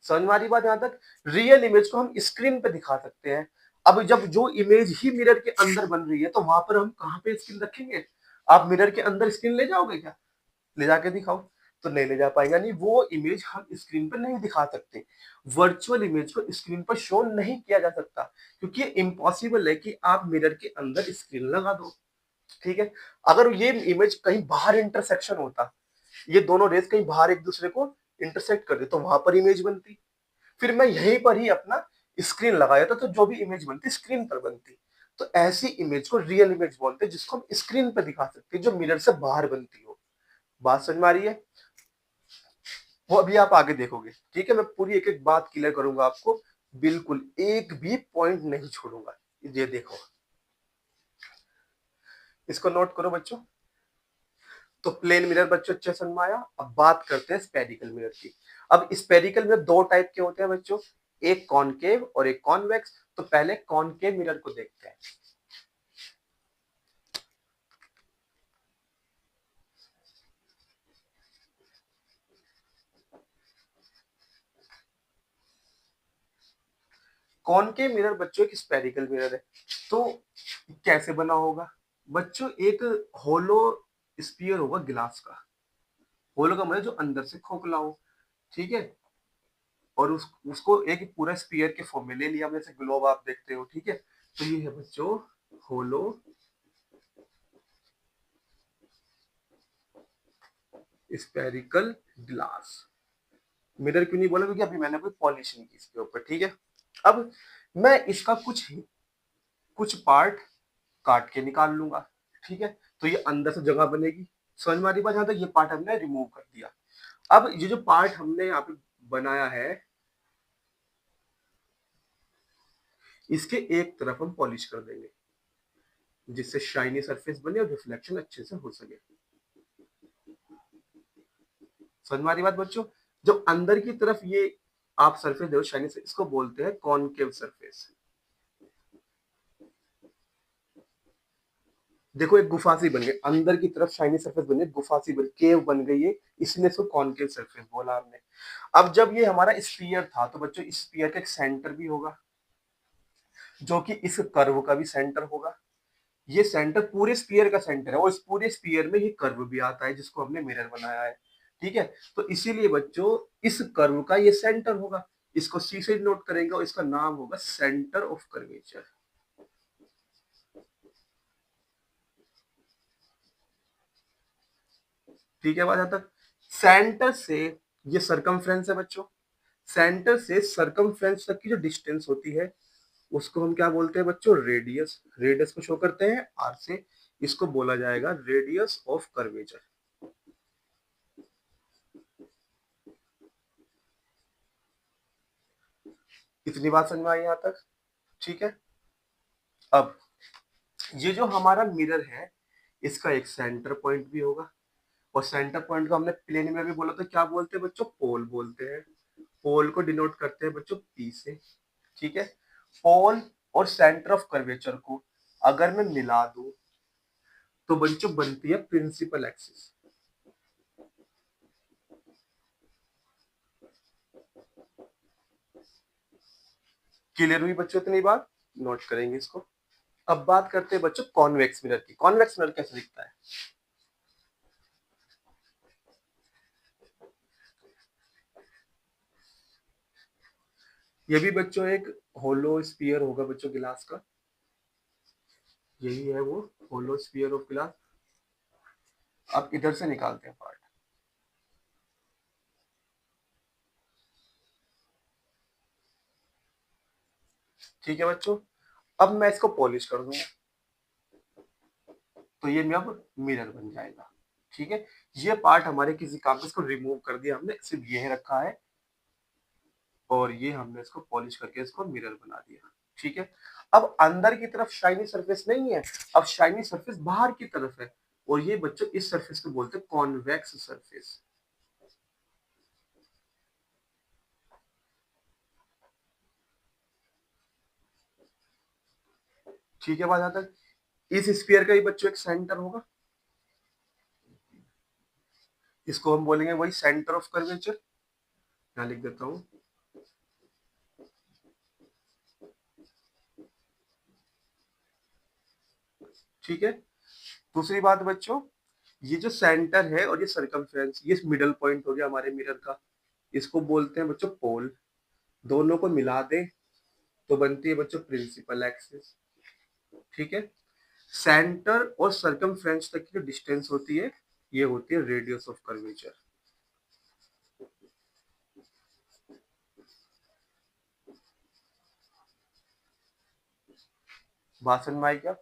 समझ में आ रही बात? यहां तक रियल इमेज को हम स्क्रीन पे दिखा सकते हैं। अब जब जो इमेज ही मिरर के अंदर बन रही है तो वहां पर हम कहां पे स्क्रीन रखेंगे? आप मिरर के अंदर स्क्रीन ले जाओगे क्या? ले जाके दिखाओ। तो नहीं ले जा पाएंगे, नहीं वो इमेज हम स्क्रीन पर नहीं दिखा सकते। वर्चुअल इमेज को स्क्रीन पर शो नहीं किया जा सकता, क्योंकि ये इम्पॉसिबल है कि आप मिरर के अंदर स्क्रीन लगा दो। ठीक है, अगर ये इमेज कहीं बाहर इंटरसेक्शन होता, ये दोनों रेस कहीं बाहर एक दूसरे को इंटरसेक्ट कर दे, तो वहां पर इमेज बनती, फिर मैं यहीं पर ही अपना स्क्रीन लगाया था, तो जो भी इमेज बनती स्क्रीन पर बनती। तो ऐसी इमेज को रियल इमेज बोलते हैं, जिसको हम स्क्रीन पर दिखा सकते हैं, जो मिरर से बाहर बनती हो। बात समझ में आ रही है? वो अभी आप आगे देखोगे। ठीक है, मैं पूरी एक एक बात क्लियर करूंगा आपको, बिल्कुल एक भी पॉइंट नहीं छोड़ूंगा। ये देखो, इसको नोट करो बच्चों। तो प्लेन मिरर बच्चों अच्छे समझ में आया। अब बात करते हैं स्पेरिकल मिरर की। अब स्पेरिकल मिरर दो टाइप के होते हैं बच्चों, एक कॉनकेव और एक कॉन्वेक्स। तो पहले कॉनकेव मिरर को देखते हैं। कॉनकेव मिरर बच्चों एक स्पेरिकल मिरर है। तो कैसे बना होगा बच्चों? एक होलो स्पीयर होगा गिलास का। होलो का मतलब जो अंदर से खोखला हो। ठीक है, और उसको एक पूरा स्पीयर के फॉर्म में ले लिया, जैसे ग्लोब आप देखते हो। ठीक है, तो ये है बच्चों होलो स्पेरिकल ग्लास। मिरर क्यों नहीं बोला? क्योंकि अभी मैंने कोई पॉलिश नहीं की इसके ऊपर। ठीक है, अब मैं इसका कुछ पार्ट काट के निकाल लूंगा। ठीक है, तो ये अंदर से जगह बनेगी। समझ में आ रही बात? यहाँ तक ये पार्ट हमने रिमूव कर दिया। अब ये जो पार्ट हमने यहाँ पे बनाया है, इसके एक तरफ हम पॉलिश कर देंगे, जिससे शाइनी सरफेस बने और रिफ्लेक्शन अच्छे से हो सके। समझ में आ रही बात बच्चों? जब अंदर की तरफ ये आप सरफेस देखो शाइनी से, इसको बोलते हैं कॉनकेव सरफेस। देखो एक गुफा सी बन गई, अंदर की तरफ शाइनी सरफेस बन गई, गुफा सी बन, केव बन गई है, इसलिए इसको कॉनकेव सरफेस बोला हमने। अब जब ये हमारा स्फीयर था, तो बच्चों स्फीयर का एक सेंटर भी होगा, जो कि इस कर्व का भी सेंटर होगा। ये सेंटर पूरे स्फीयर का सेंटर है, और इस पूरे स्फीयर में ये कर्व भी आता है, जिसको हमने मिरर बनाया है। ठीक है, तो इसीलिए बच्चों इस कर्व का ये सेंटर होगा। इसको सी से नोट करेंगे, और इसका नाम होगा सेंटर ऑफ कर्वेचर। ठीक है बात यहाँ तक? सेंटर से ये सरकमफ्रेंस है बच्चों। सेंटर से सरकमफ्रेंस तक की जो डिस्टेंस होती है, उसको हम क्या बोलते हैं बच्चों? रेडियस। रेडियस को शो करते हैं आर से, इसको बोला जाएगा रेडियस ऑफ कर्वेचर। इतनी बात समझ में आई यहाँ तक? ठीक है, अब ये जो हमारा मिरर है, इसका एक सेंटर पॉइंट भी होगा, और सेंटर पॉइंट को हमने प्लेन में भी बोला, तो क्या बोलते हैं बच्चों? पोल बोलते हैं। पोल को डिनोट करते हैं बच्चों पी से। ठीक है, पोल और सेंटर ऑफ कर्वेचर को अगर मैं मिला दूं, तो बच्चों बनती है प्रिंसिपल एक्सिस। क्लियर हुई बच्चों इतनी बात? नोट करेंगे इसको। अब बात करते हैं बच्चों कॉन्वेक्स मिरर की। कॉन्वेक्स मिरर कैसे दिखता है? ये भी बच्चों एक होलो स्पीयर होगा बच्चों गिलास का। यही है वो होलो स्पीयर ऑफ ग्लास। अब इधर से निकालते हैं पार्ट। ठीक है बच्चों, अब मैं इसको पॉलिश कर दूंगा, तो ये अब मिरर बन जाएगा। ठीक है, ये पार्ट हमारे किसी काम का, इसको रिमूव कर दिया हमने, सिर्फ ये रखा है, और ये हमने इसको पॉलिश करके इसको मिरर बना दिया। ठीक है, अब अंदर की तरफ शाइनी सरफेस नहीं है, अब शाइनी सरफेस बाहर की तरफ है, और ये बच्चों इस सरफेस को बोलते हैं कॉन्वेक्स सरफेस। ठीक है बात यहाँ तक? इस स्फीयर का ही बच्चों एक सेंटर होगा, इसको हम बोलेंगे वही सेंटर ऑफ कर्वेचर। यहाँ लिख देता हूँ। ठीक है, दूसरी बात बच्चों, ये जो सेंटर है और ये सरकमफ्रेंस, ये मिडल पॉइंट हो गया हमारे मिरर का, इसको बोलते हैं बच्चों पोल। दोनों को मिला दें तो बनती है बच्चों प्रिंसिपल एक्सिस। ठीक है, सेंटर और सरकमफ्रेंस तक की जो डिस्टेंस होती है ये होती है रेडियस ऑफ कर्वेचर। बात समझ में आई क्या?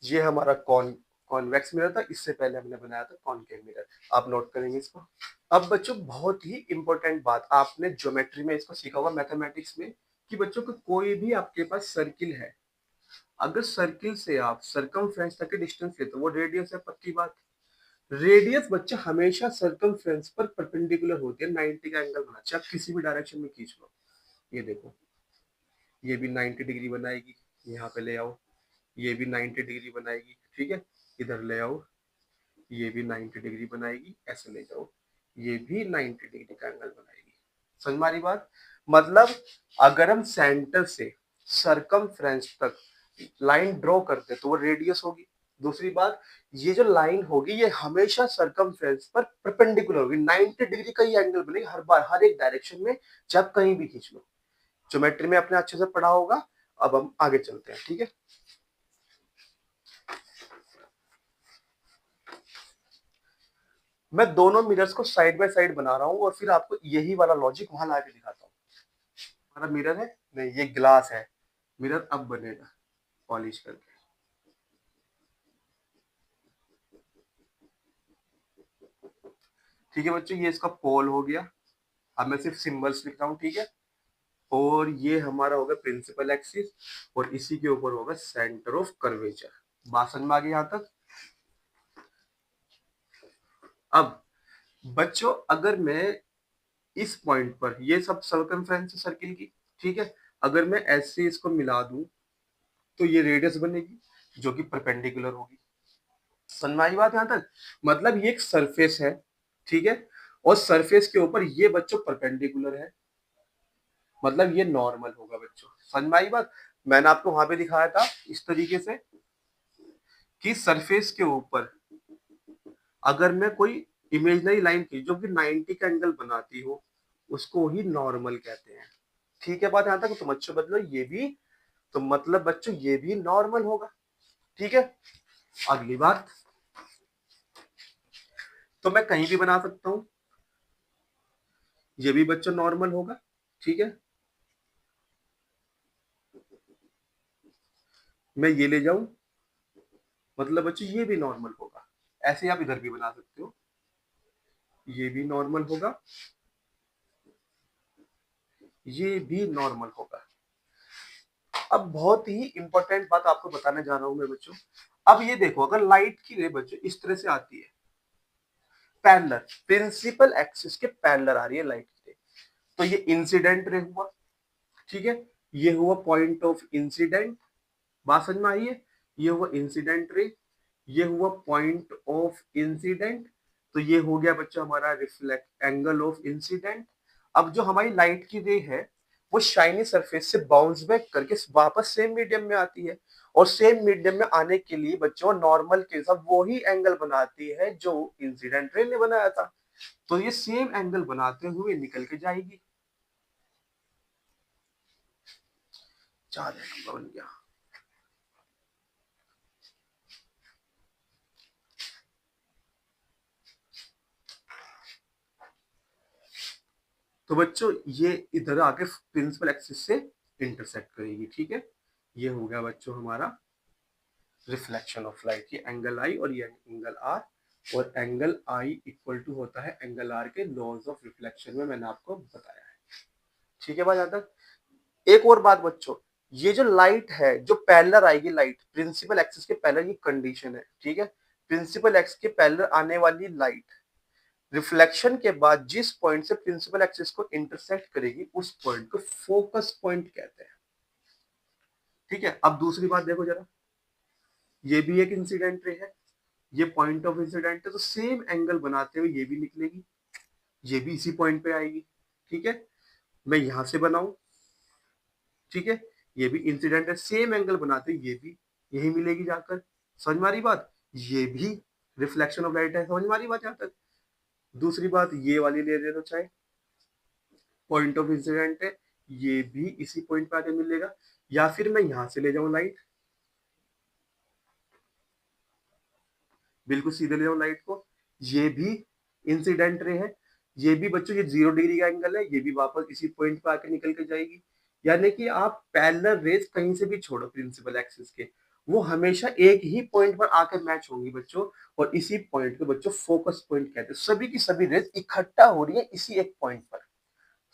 ये हमारा कॉन्वेक्स मिरर था, इससे पहले हमने बनाया था कॉनकेव मिरर। आप नोट करेंगे इसको। अब बच्चों बहुत ही इंपॉर्टेंट बात, आपने ज्योमेट्री में इसको सीखा होगा, मैथमेटिक्स में, कि बच्चों को कोई भी आपके पास सर्किल है, अगर सर्किल से आप सरकमफ्रेंस तक की डिस्टेंस लेते हो वो रेडियस है, पक्की बात। रेडियस बच्चा हमेशा सरकमफ्रेंस पर परपेंडिकुलर होती है, 90 का एंगल बना, चाहे आप किसी भी डायरेक्शन में खींच लो। ये देखो, ये भी 90 डिग्री बनाएगी, यहाँ पे ले आओ, ये भी 90 डिग्री बनाएगी, ठीक है, इधर ले आओ, ये भी 90 डिग्री बनाएगी, ऐसे ले जाओ, ये भी 90 डिग्री का एंगल बनाएगी। समझ में आ रही बात? मतलब अगर हम सेंटर से सरकमफ्रेंस तक लाइन ड्रॉ करते तो वो रेडियस होगी। दूसरी बात, ये जो लाइन होगी ये हमेशा सरकमफ्रेंस पर परपेंडिकुलर होगी, 90 डिग्री का ही एंगल बनेगी हर बार, हर एक डायरेक्शन में, जब कहीं भी खींच लो। ज्योमेट्री में आपने अच्छे से पढ़ा होगा। अब हम आगे चलते हैं, ठीक है। मैं दोनों मिरर्स को साइड बाय साइड बना रहा हूं और फिर आपको यही वाला लॉजिक वहां ला के दिखाता हूँ। हमारा मिरर है, नहीं ये ग्लास है, मिरर अब बनेगा पॉलिश करके। ठीक है बच्चों, ये इसका पोल हो गया। अब मैं सिर्फ सिंबल्स लिख रहा हूँ, ठीक है। और ये हमारा होगा प्रिंसिपल एक्सिस और इसी के ऊपर होगा सेंटर ऑफ कर्वेचर। बात समझ में आ गई यहां तक? अब बच्चों अगर मैं इस पॉइंट पर, ये सब सर्कमफ्रेंस सर्किल की, ठीक है, अगर मैं ऐसे इसको मिला दूं तो ये रेडियस बनेगी जो कि परपेंडिकुलर होगी। समझ में आई बात यहां तक? मतलब ये एक सरफेस है, ठीक है, और सरफेस के ऊपर ये बच्चों परपेंडिकुलर है, मतलब ये नॉर्मल होगा बच्चों। समझ में आई बात? मैंने आपको वहां पे दिखाया था इस तरीके से कि सरफेस के ऊपर अगर मैं कोई इमेजिनरी लाइन की जो कि 90 का एंगल बनाती हो उसको ही नॉर्मल कहते हैं। ठीक है बात यहां तक? तो बच्चों बदलो ये भी, तो मतलब बच्चों ये भी नॉर्मल होगा। ठीक है, अगली बात, तो मैं कहीं भी बना सकता हूं, ये भी बच्चों नॉर्मल होगा। ठीक है, मैं ये ले जाऊं, मतलब बच्चों ये भी नॉर्मल होगा। ऐसे आप इधर भी बना सकते हो, ये भी नॉर्मल होगा, ये भी नॉर्मल होगा। अब बहुत ही इंपॉर्टेंट बात आपको बताने जा रहा हूं मैं बच्चों। अब ये देखो, अगर लाइट की रे बच्चों इस तरह से आती है, पैरेलल, प्रिंसिपल एक्सिस के पैरेलल आ रही है लाइट की रे, तो ये इंसिडेंट रे हुआ। ठीक है, ये हुआ पॉइंट ऑफ इंसिडेंट। बात समझ में आई है? ये हुआ इंसिडेंट रे, ये हुआ पॉइंट ऑफ इंसिडेंट, तो ये हो गया बच्चा हमारा रिफ्लेक्ट एंगल ऑफ इंसिडेंट। अब जो हमारी लाइट की रे है वो शाइनी सरफेस से बाउंस बैक करके वापस सेम मीडियम में आती है, और सेम मीडियम में आने के लिए बच्चों नॉर्मल के साथ वही एंगल बनाती है जो इंसिडेंट रे ने बनाया था, तो ये सेम एंगल बनाते हुए निकल के जाएगी। 4 नंबर बन गया। तो बच्चों ये इधर आके प्रिंसिपल एक्सिस से इंटरसेक्ट करेगी। ठीक है, ये हो गया बच्चों हमारा रिफ्लेक्शन ऑफ लाइट, ये एंगल आई और ये एंगल आर, और एंगल आई इक्वल टू होता है एंगल आर के लॉज ऑफ रिफ्लेक्शन में मैंने आपको बताया है। ठीक है बात यहां तक? एक और बात बच्चों, ये जो लाइट है जो पैरेलल आएगी, लाइट प्रिंसिपल एक्सिस के पैरेलल, ये कंडीशन है। ठीक है, प्रिंसिपल एक्सिस के पैरेलल आने वाली लाइट रिफ्लेक्शन के बाद जिस पॉइंट से प्रिंसिपल एक्सिस को इंटरसेक्ट करेगी उस पॉइंट को फोकस पॉइंट कहते हैं। ठीक है, अब दूसरी बात देखो जरा, ये भी एक इंसिडेंट रे है, ये पॉइंट ऑफ इंसिडेंट है, तो सेम एंगल बनाते हुए ये भी निकलेगी, ये भी इसी पॉइंट पे आएगी। ठीक है, मैं यहां से बनाऊं, ठीक है, ये भी इंसिडेंट है, सेम एंगल बनाते हुए ये भी यही मिलेगी जाकर। समझ में आ रही बात? ये भी, रिफ्लेक्शन ऑफ लाइट है, समझ में आ रही बात यहाँ तक। दूसरी बात ये वाली ले लो चाहे, पॉइंट ऑफ इंसिडेंट है, ये भी इसी पॉइंट पे आके मिलेगा, या फिर मैं यहां से ले जाऊं लाइट, बिल्कुल सीधे ले जाऊं लाइट को, ये भी इंसिडेंट रे है, ये भी बच्चों ये 0 डिग्री का एंगल है, ये भी वापस इसी पॉइंट पे आके निकल के जाएगी। यानी कि आप पैरेलल रेज कहीं से भी छोड़ो प्रिंसिपल एक्सिस के, वो हमेशा एक ही पॉइंट पर आकर मैच होंगी बच्चों, और इसी पॉइंट को बच्चों फोकस पॉइंट कहते हैं। सभी की सभी रेज इकट्ठा हो रही है इसी एक पॉइंट पर,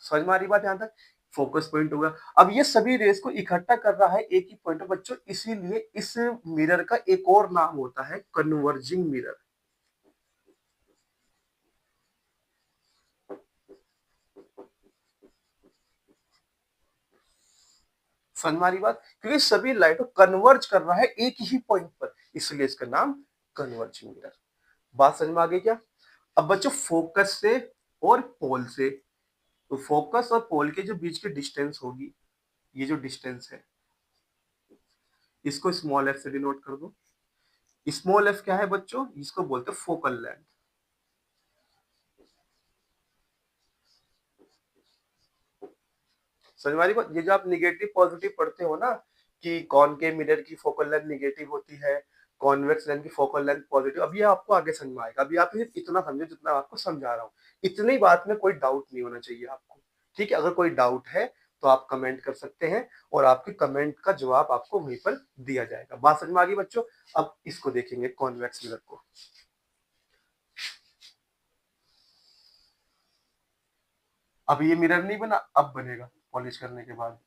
समझ में आ रही बात यहाँ तक, फोकस पॉइंट होगा। अब ये सभी रेस को इकट्ठा कर रहा है एक ही पॉइंट पर बच्चों, इसीलिए इस मिरर का एक और नाम होता है कन्वर्जिंग मिरर। समझ में आ रही बात, क्योंकि सभी लाइट को कन्वर्ज कर रहा है एक ही पॉइंट पर, इसलिए इसका नाम कन्वर्जिंग मिरर। बात समझ में आ गई क्या। अब बच्चों फोकस से और पोल से, तो फोकस और पोल के जो बीच की डिस्टेंस होगी, ये जो डिस्टेंस है इसको स्मॉल एफ से डिनोट कर दो। स्मॉल एफ क्या है बच्चों, इसको बोलते हैं फोकल लेंथ। समझ में आ रही बात, ये जो आप निगेटिव पॉजिटिव पढ़ते हो ना, कि कॉनकेव मिरर की फोकल लेंथ निगेटिव होती है, कॉन्वेक्स लेंस की फोकल लेंथ पॉजिटिव, अब ये आपको आगे समझ में आएगा। अभी आप सिर्फ इतना समझो जितना आपको समझा रहा हूँ, इतनी बात में कोई डाउट नहीं होना चाहिए आपको। ठीक है, अगर कोई डाउट है तो आप कमेंट कर सकते हैं, और आपके कमेंट का जवाब आपको वहीं पर दिया जाएगा। बात समझ में आ गई बच्चों। अब इसको देखेंगे कॉन्वेक्स मिरर को। अब ये मिरर नहीं बना, अब बनेगा पॉलिश करने के बाद।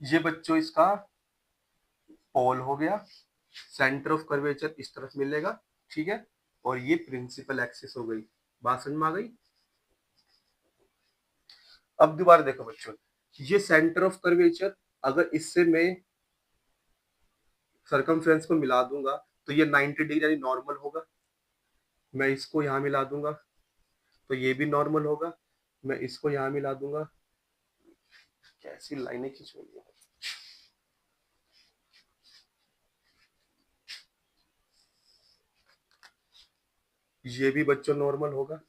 ये बच्चों इसका पोल हो गया, सेंटर ऑफ कर्वेचर इस तरफ मिलेगा, ठीक है, और ये प्रिंसिपल एक्सिस हो गई। बात समझ में आ गई। अब दोबारा देखो बच्चों, ये सेंटर ऑफ कर्वेचर, अगर इससे मैं सरकमफ्रेंस को मिला दूंगा तो ये 90 डिग्री यानी नॉर्मल होगा। मैं इसको यहां मिला दूंगा तो ये भी नॉर्मल होगा। मैं इसको यहां मिला दूंगा, कैसी लाइनें खींच रही है, ये भी बच्चों नॉर्मल होगा,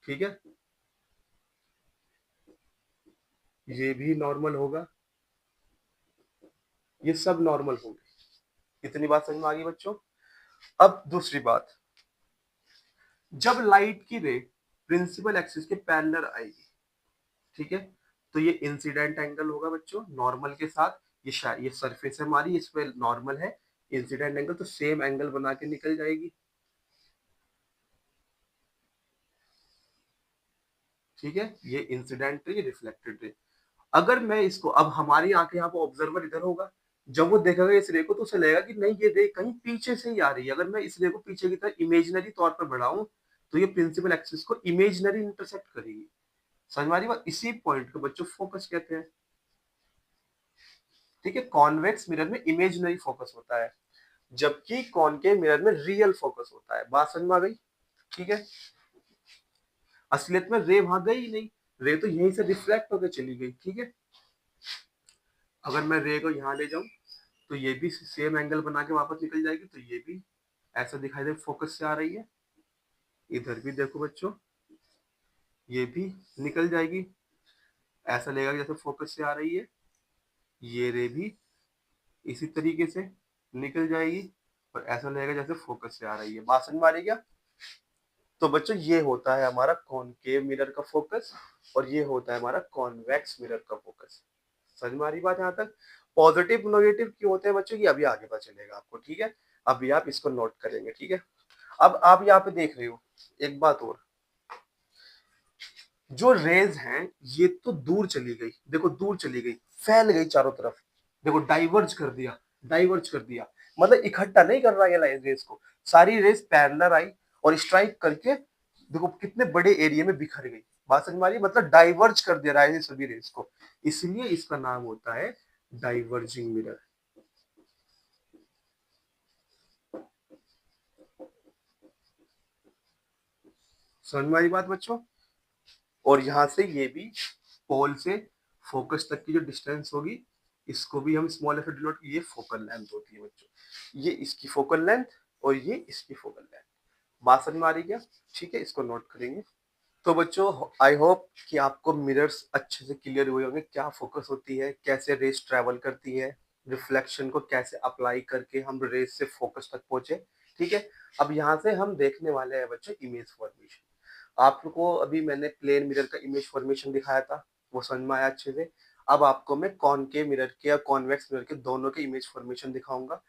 ठीक है, ये भी नॉर्मल होगा, ये सब नॉर्मल होंगे। इतनी बात समझ में आ गई बच्चों। अब दूसरी बात, जब लाइट की रे प्रिंसिपल एक्सिस के पैरेलल आएगी, ठीक है, तो ये इंसिडेंट एंगल होगा बच्चों नॉर्मल के साथ। ये सरफेस है हमारी, इस पे नॉर्मल है, इंसिडेंट एंगल तो सेम एंगल बना के निकल जाएगी, ठीक है। ये इंसिडेंट रे, ये रिफ्लेक्टेड रे। अगर मैं इसको, अब हमारी आंखें यहाँ पे ऑब्जर्वर इधर होगा, जब वो देखेगा इस रे को तो उसे लगेगा कि नहीं ये रे कहीं पीछे से ही आ रही है। अगर मैं इस रे को पीछे की तरह इमेजिनरी तौर पर बढ़ाऊं तो ये प्रिंसिपल एक्सिस को इमेजिनरी इंटरसेक्ट करेगी। समझ में आ रही बात, इसी पॉइंट को बच्चों फोकस कहते हैं, ठीक है। कॉन्वेक्स मिरर में इमेजिनरी फोकस होता है, जबकि कॉनकेव मिरर में रियल फोकस होता है। बात समझ में आ गई, ठीक है। असलियत में रे वहां गई ही नहीं, रे तो यहीं से रिफ्लेक्ट होकर चली गई, ठीक है। अगर मैं रे को यहाँ ले जाऊं तो ये भी सेम एंगल बना के वापस निकल जाएगी, तो ये भी ऐसा दिखाई दे फोकस से आ रही है। इधर भी देखो बच्चों, ये भी निकल जाएगी, ऐसा लगेगा जैसे फोकस से आ रही है। ये रे भी इसी तरीके से निकल जाएगी, और ऐसा लगेगा जैसे फोकस से आ रही है। बात समझ में आ रही है क्या। तो बच्चों ये होता है हमारा कॉनकेव मिरर का फोकस, और ये होता है हमारा कॉन्वेक्स मिरर का फोकस। समझ में आ रही बात यहाँ तक। पॉजिटिव नेगेटिव क्यों होते हैं बच्चों, ये अभी आगे पता चलेगा आपको, ठीक है। अभी आप इसको नोट करेंगे, ठीक है। अब आप यहाँ पे देख रहे हो एक बात और, जो रेज हैं ये तो दूर चली गई, देखो दूर चली गई, फैल गई चारों तरफ, देखो डाइवर्ज कर दिया, डाइवर्ज कर दिया, मतलब इकट्ठा नहीं कर रहा है रेस को, सारी रेस पैरेलल आई और स्ट्राइक करके देखो कितने बड़े एरिया में बिखर गई। बात समझ में आ रही है, मतलब डाइवर्ज कर दे रहा है सभी रेस को, इसलिए इसका नाम होता है डाइवर्जिंग मिरर। समझ में आ रही बात बच्चों। और यहां से ये भी पोल से फोकस तक की जो डिस्टेंस होगी इसको भी हम स्मॉल एफ डिनोट, ये फोकल लेंथ होती है बच्चों, ये इसकी फोकल लेंथ और ये इसकी फोकल लेंथ। बात समझ में आ रही क्या? ठीक है, इसको नोट करेंगे। तो बच्चों आई होप कि आपको मिरर्स अच्छे से क्लियर हुए होंगे, क्या फोकस होती है, कैसे रेस ट्रेवल करती है, रिफ्लेक्शन को कैसे अप्लाई करके हम रेस से फोकस तक पहुंचे। ठीक है, अब यहाँ से हम देखने वाले हैं बच्चों इमेज फॉर्मेशन। आपको अभी मैंने प्लेन मिरर का इमेज फॉर्मेशन दिखाया था, वो समझ में आया अच्छे से। अब आपको मैं कॉनकेव मिरर के या कॉन्वेक्स मिरर के दोनों के इमेज फॉर्मेशन दिखाऊंगा,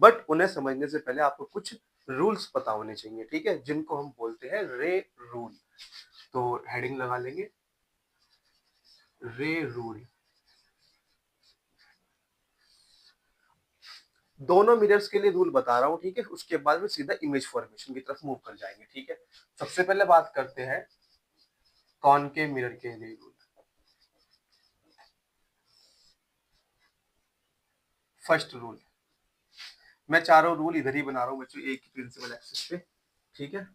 बट उन्हें समझने से पहले आपको कुछ रूल्स पता होने चाहिए, ठीक है, जिनको हम बोलते हैं रे रूल। तो हेडिंग लगा लेंगे रे रूल। दोनों मिरर्स के लिए रूल बता रहा हूँ, ठीक है, उसके बाद में सीधा इमेज फॉर्मेशन की तरफ मूव कर जाएंगे। ठीक है, सबसे पहले बात करते हैं कॉनकेव मिरर के लिए रूल। फर्स्ट रूल, मैं चारों रूल इधर ही बना रहा हूँ बच्चों, एक ही प्रिंसिपल एक्सिस पे। ठीक है,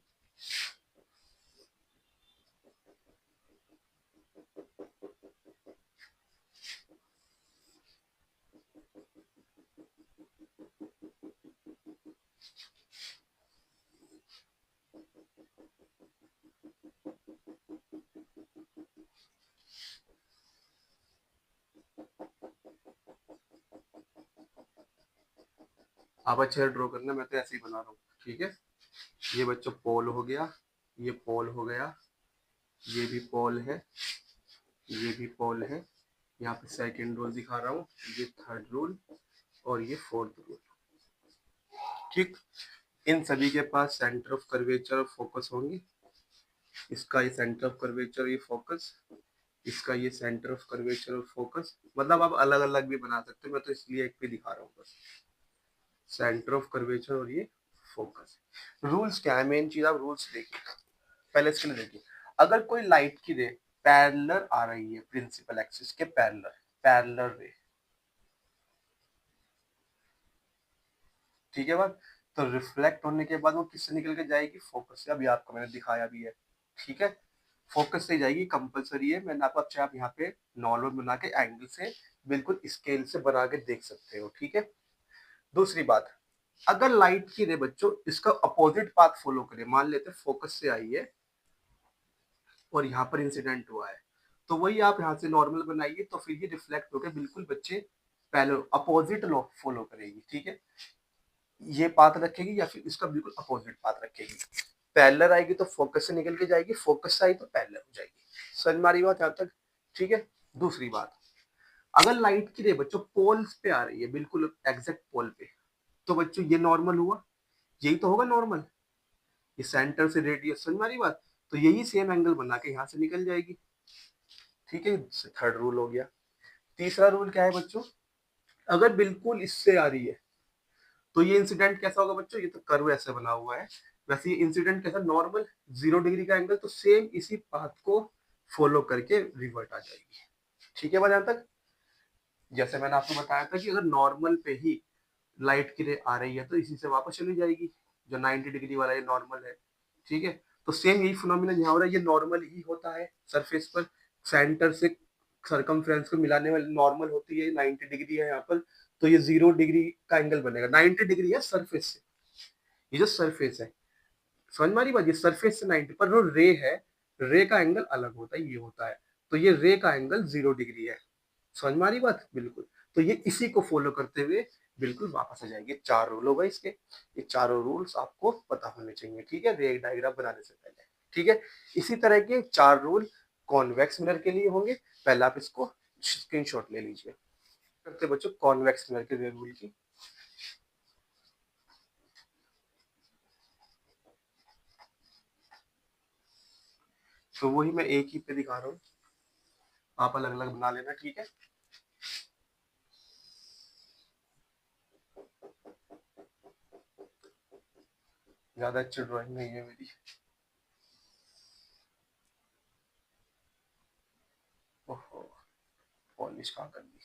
आप अच्छे से ड्रॉ करना, मैं तो ऐसे ही बना रहा हूँ। ठीक है, ये बच्चों पोल हो गया, ये पोल हो गया, ये भी पोल है, ये भी पोल है। यहाँ पे सेकेंड रूल दिखा रहा हूँ, ये थर्ड रूल और ये फोर्थ रूल। ठीक, इन सभी के पास सेंटर ऑफ कर्वेचर और फोकस होंगे। इसका ये सेंटर ऑफ कर्वेचर, ये फोकस, इसका ये सेंटर ऑफ कर्वेचर और फोकस। मतलब आप अलग अलग भी बना सकते हो, मैं तो इसलिए एक पे दिखा रहा हूँ बस, सेंटर ऑफ कर्वेचर और ये फोकस। रूल्स क्या है, मेन चीज आप रूल्स देखिए। पहले इसके लिए देखिए, अगर कोई लाइट की रे पैरेलल आ रही है प्रिंसिपल एक्सिस के पैरेलल, पैरेलल रे, ठीक है बात, तो रिफ्लेक्ट होने के बाद वो किससे निकल के जाएगी, फोकस से। अभी आपको मैंने दिखाया भी है। ठीक है, फोकस से जाएगी, कंपलसरी है। मैंने आपको, अच्छा आप यहाँ पे नॉर्मल बना के एंगल से बिल्कुल स्केल से बना के देख सकते हो। ठीक है, दूसरी बात, अगर लाइट की रे बच्चों इसका अपोजिट पाथ फॉलो करे, मान लेते फोकस से आई है और यहाँ पर इंसिडेंट हुआ है, तो वही आप यहाँ से नॉर्मल बनाइए, तो फिर ये रिफ्लेक्ट होकर बिल्कुल बच्चे पहले अपोजिट लॉ फॉलो करेगी। ठीक है, ये पाथ रखेगी या फिर इसका बिल्कुल अपोजिट पाथ रखेगी। पैरेलल आएगी तो फोकस से निकल के जाएगी, फोकस से आई तो पैरेलल हो जाएगी। समझ में आ रही बात यहाँ तक? ठीक है, दूसरी बात, अगर लाइट की रे बच्चों पोल्स पे आ रही है, बिल्कुल एग्जैक्ट पोल पे, तो बच्चों ये नॉर्मल हुआ, यही तो होगा नॉर्मल, ये सेंटर से रेडियस। समझ में आ रही बात? तो यही सेम एंगल बना के यहाँ से निकल जाएगी। ठीक है, थर्ड रूल हो गया। तीसरा रूल क्या है बच्चों, अगर बिल्कुल इससे आ रही है तो ये इंसिडेंट कैसा होगा बच्चों, ये तो कर्व ऐसे बना हुआ है, वैसे ये इंसिडेंट कैसा, नॉर्मल 0 डिग्री का एंगल, तो सेम इसी पाथ को फॉलो करके रिवर्ट आ जाएगी। ठीक है, यहाँ तक? जैसे मैंने आपको बताया था कि अगर नॉर्मल पे ही लाइट की रे आ रही है तो इसी से वापस चली जाएगी, जो 90 डिग्री वाला ये नॉर्मल है। ठीक है, तो सेम यही फिनोमिना यहाँ हो रहा है, ये नॉर्मल ही होता है सरफेस पर, सेंटर से सरकमफ्रेंस को मिलाने वाली नॉर्मल होती है, 90 डिग्री है यहाँ पर, तो ये 0 डिग्री का एंगल बनेगा। 90 डिग्री है सरफेस से, ये जो सरफेस है, समझ में आ रही बात, ये सरफेस से 90, पर जो रे है, रे का एंगल अलग होता है, ये होता है, तो ये रे का एंगल 0 डिग्री है। समझ में आ रही बात? बिल्कुल, तो ये इसी को फॉलो करते हुए बिल्कुल वापस आ जाएंगे। चार रूल हो गए इसके, ये चारों रूल्स आपको पता होने चाहिए। ठीक है, रे डायग्राम बनाने से पहले। ठीक है, इसी तरह के चार रूल कॉन्वेक्स मिरर के लिए होंगे। पहले आप इसको स्क्रीनशॉट ले लीजिए। करते बच्चों कॉन्वेक्स मिरर के रूल की, तो वही मैं एक ही पे दिखा रहा हूँ, आप अलग अलग बना लेना। ठीक है, ज्यादा अच्छी ड्राइंग नहीं है मेरी। ओहो, पॉलिश कहाँ कर दी।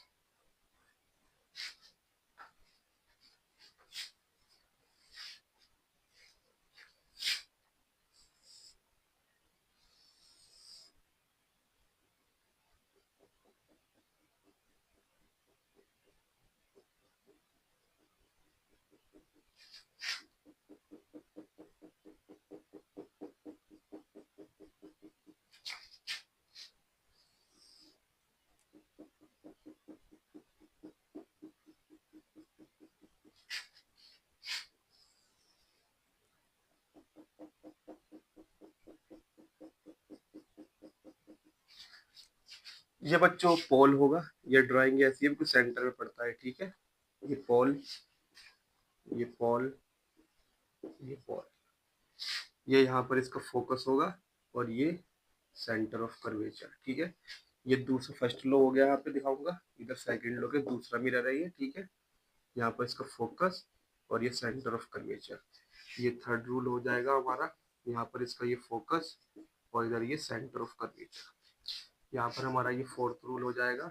ये बच्चों पोल होगा, ये ड्राइंग ऐसी है बिल्कुल सेंटर में पड़ता है, ठीक है। ये पोल, ये पोल, ये पोल, ये यहाँ पर इसका फोकस होगा और ये सेंटर ऑफ कर्वेचर, ठीक है। ये दूसरा फर्स्ट लो हो गया, यहाँ पे दिखाऊंगा, इधर सेकंड लो के दूसरा मिरर है ये, ठीक है। यहाँ पर इसका फोकस और ये सेंटर ऑफ कर्वेचर। ये थर्ड रूल हो जाएगा हमारा, यहाँ पर इसका ये फोकस और इधर ये सेंटर ऑफ कर्वेचर। यहाँ पर हमारा ये फोर्थ रूल हो जाएगा,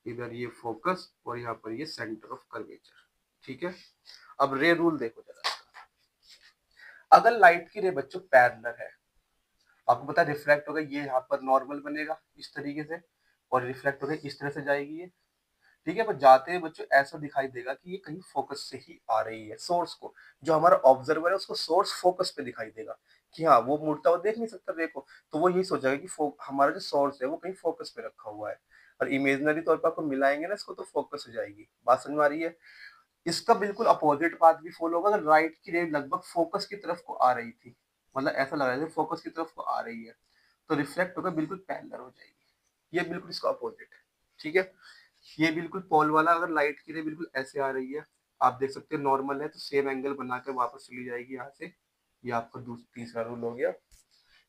इधर ये फोकस और यहाँ पर ये सेंटर ऑफ कर्वेचर, ठीक है। अब रे रूल देखो जरा, अगर लाइट की रे बच्चों पैरेलल है, आपको पता है रिफ्लेक्ट होगा, ये यहाँ पर नॉर्मल बनेगा इस तरीके से और रिफ्लेक्ट होगा इस तरह से जाएगी ये, ठीक है। पर जाते हैं बच्चों ऐसा दिखाई देगा कि ये कहीं फोकस से ही आ रही है, सोर्स को, जो हमारा ऑब्जर्वर है उसको सोर्स फोकस पे दिखाई देगा कि हाँ वो मुड़ता हुआ देख नहीं सकता देखो, तो वो यही सोचेगा कि हमारा जो सोर्स है वो कहीं फोकस पे रखा हुआ है, और इमेजिनरी तौर पर आपको मिलाएंगे ना इसको तो फोकस हो जाएगी। बात समझ में आ रही है। इसका बिल्कुल अपोजिट पाथ भी फॉलो होगा, अगर राइट की रे लगभग फोकस की तरफ को आ रही थी, मतलब ऐसा लग रहा है फोकस की तरफ को आ रही है, तो रिफ्लेक्ट होकर बिल्कुल पैरेलल हो जाएगी। ये बिल्कुल इसका अपोजिट है, ठीक है। ये बिल्कुल पोल वाला, अगर लाइट की रे बिल्कुल ऐसे आ रही है, आप देख सकते हैं नॉर्मल है तो सेम एंगल बना के वापस चली जाएगी यहाँ से, ये आपका तीसरा रूल हो गया,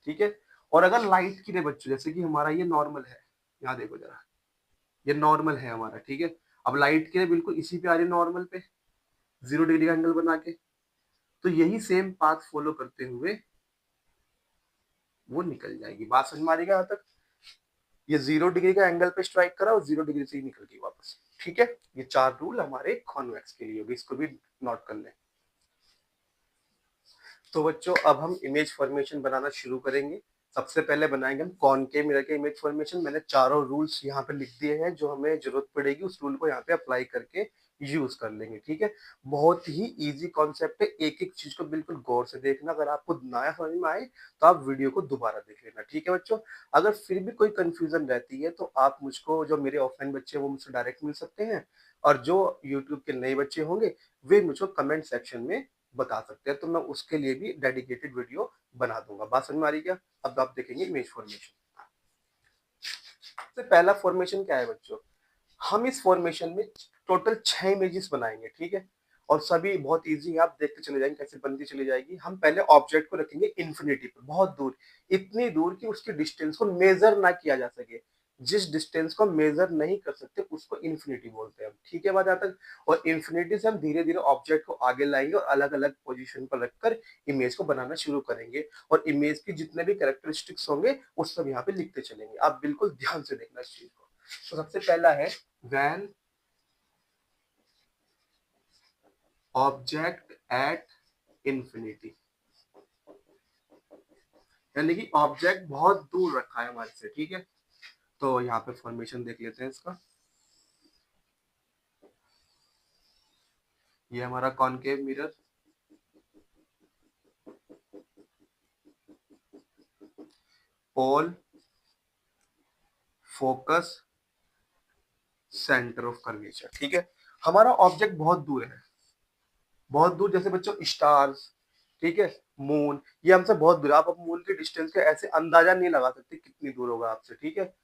ठीक है। और अगर लाइट की रे बच्चों जैसे कि हमारा ये नॉर्मल है, यहाँ देखो जरा, ये नॉर्मल है हमारा, ठीक है। अब लाइट की रे बिल्कुल इसी पे आ रही है नॉर्मल पे, 0 डिग्री का एंगल बना के, तो यही सेम पाथ फॉलो करते हुए वो निकल जाएगी। बात समझ में आ रही है यहाँ तक। ये 0 डिग्री का एंगल पे स्ट्राइक करा और 0 डिग्री से ही निकल गई वापस, ठीक है। ये 4 रूल हमारे कॉन्वेक्स के लिए होगी, इसको भी नोट कर लें। तो बच्चों अब हम इमेज फॉर्मेशन बनाना शुरू करेंगे। सबसे पहले बनाएंगे हम कॉनकेव मिरर के इमेज फॉर्मेशन। मैंने चारों रूल्स यहाँ पे लिख दिए हैं, जो हमें जरूरत पड़ेगी उस रूल को यहाँ पे अप्लाई करके यूज कर लेंगे, ठीक है। बहुत ही इजी कॉन्सेप्ट है, एक एक चीज को बिल्कुल गौर से देखना, अगर आपको नया समझ में आए तो आप वीडियो को दोबारा देख लेना, ठीक है बच्चों। अगर फिर भी कोई कंफ्यूजन रहती है तो आप मुझको, जो मेरे ऑफलाइन बच्चे हैं वो मुझसे डायरेक्ट मिल सकते हैं, और जो यूट्यूब के नए बच्चे होंगे वे मुझको कमेंट सेक्शन में बता सकते हैं, तो मैं उसके लिए भी डेडिकेटेड वीडियो बना दूंगा। बात समझ में आ रही क्या। अब आप देखेंगे इमेज फॉर्मेशन। तो पहला फॉर्मेशन क्या है बच्चों, हम इस फॉर्मेशन में टोटल 6 इमेजेस बनाएंगे, ठीक है। और सभी बहुत इजी है, आप देखते चले जाएंगे कैसे बनती चली जाएगी। हम पहले ऑब्जेक्ट को रखेंगे इन्फिनिटी पर, बहुत दूर, इतनी दूर कि उसकी डिस्टेंस को मेजर ना किया जा सके। जिस डिस्टेंस को मेजर नहीं कर सकते उसको इन्फिनिटी बोलते हैं हम, ठीक है बात यहाँ तक। और इन्फिनिटी से हम धीरे धीरे ऑब्जेक्ट को आगे लाएंगे और अलग अलग पोजीशन पर रखकर इमेज को बनाना शुरू करेंगे, और इमेज की जितने भी कैरेक्टरिस्टिक्स होंगे वो सब यहाँ पे लिखते चलेंगे। आप बिल्कुल ध्यान से देखना इस चीज को। तो सबसे पहला है when ऑब्जेक्ट एट इंफिनिटी, यानी कि ऑब्जेक्ट बहुत दूर रखा है हमारे से, ठीक है। तो यहाँ पे फॉर्मेशन देख लेते हैं इसका। ये हमारा concave mirror, pole, focus, centre of curvature, ठीक है। हमारा ऑब्जेक्ट बहुत दूर है, बहुत दूर, जैसे बच्चों स्टार्स, ठीक है, मून, ये हमसे बहुत दूर है। आप मून की डिस्टेंस का ऐसे अंदाजा नहीं लगा सकते कितनी दूर होगा आपसे, ठीक है।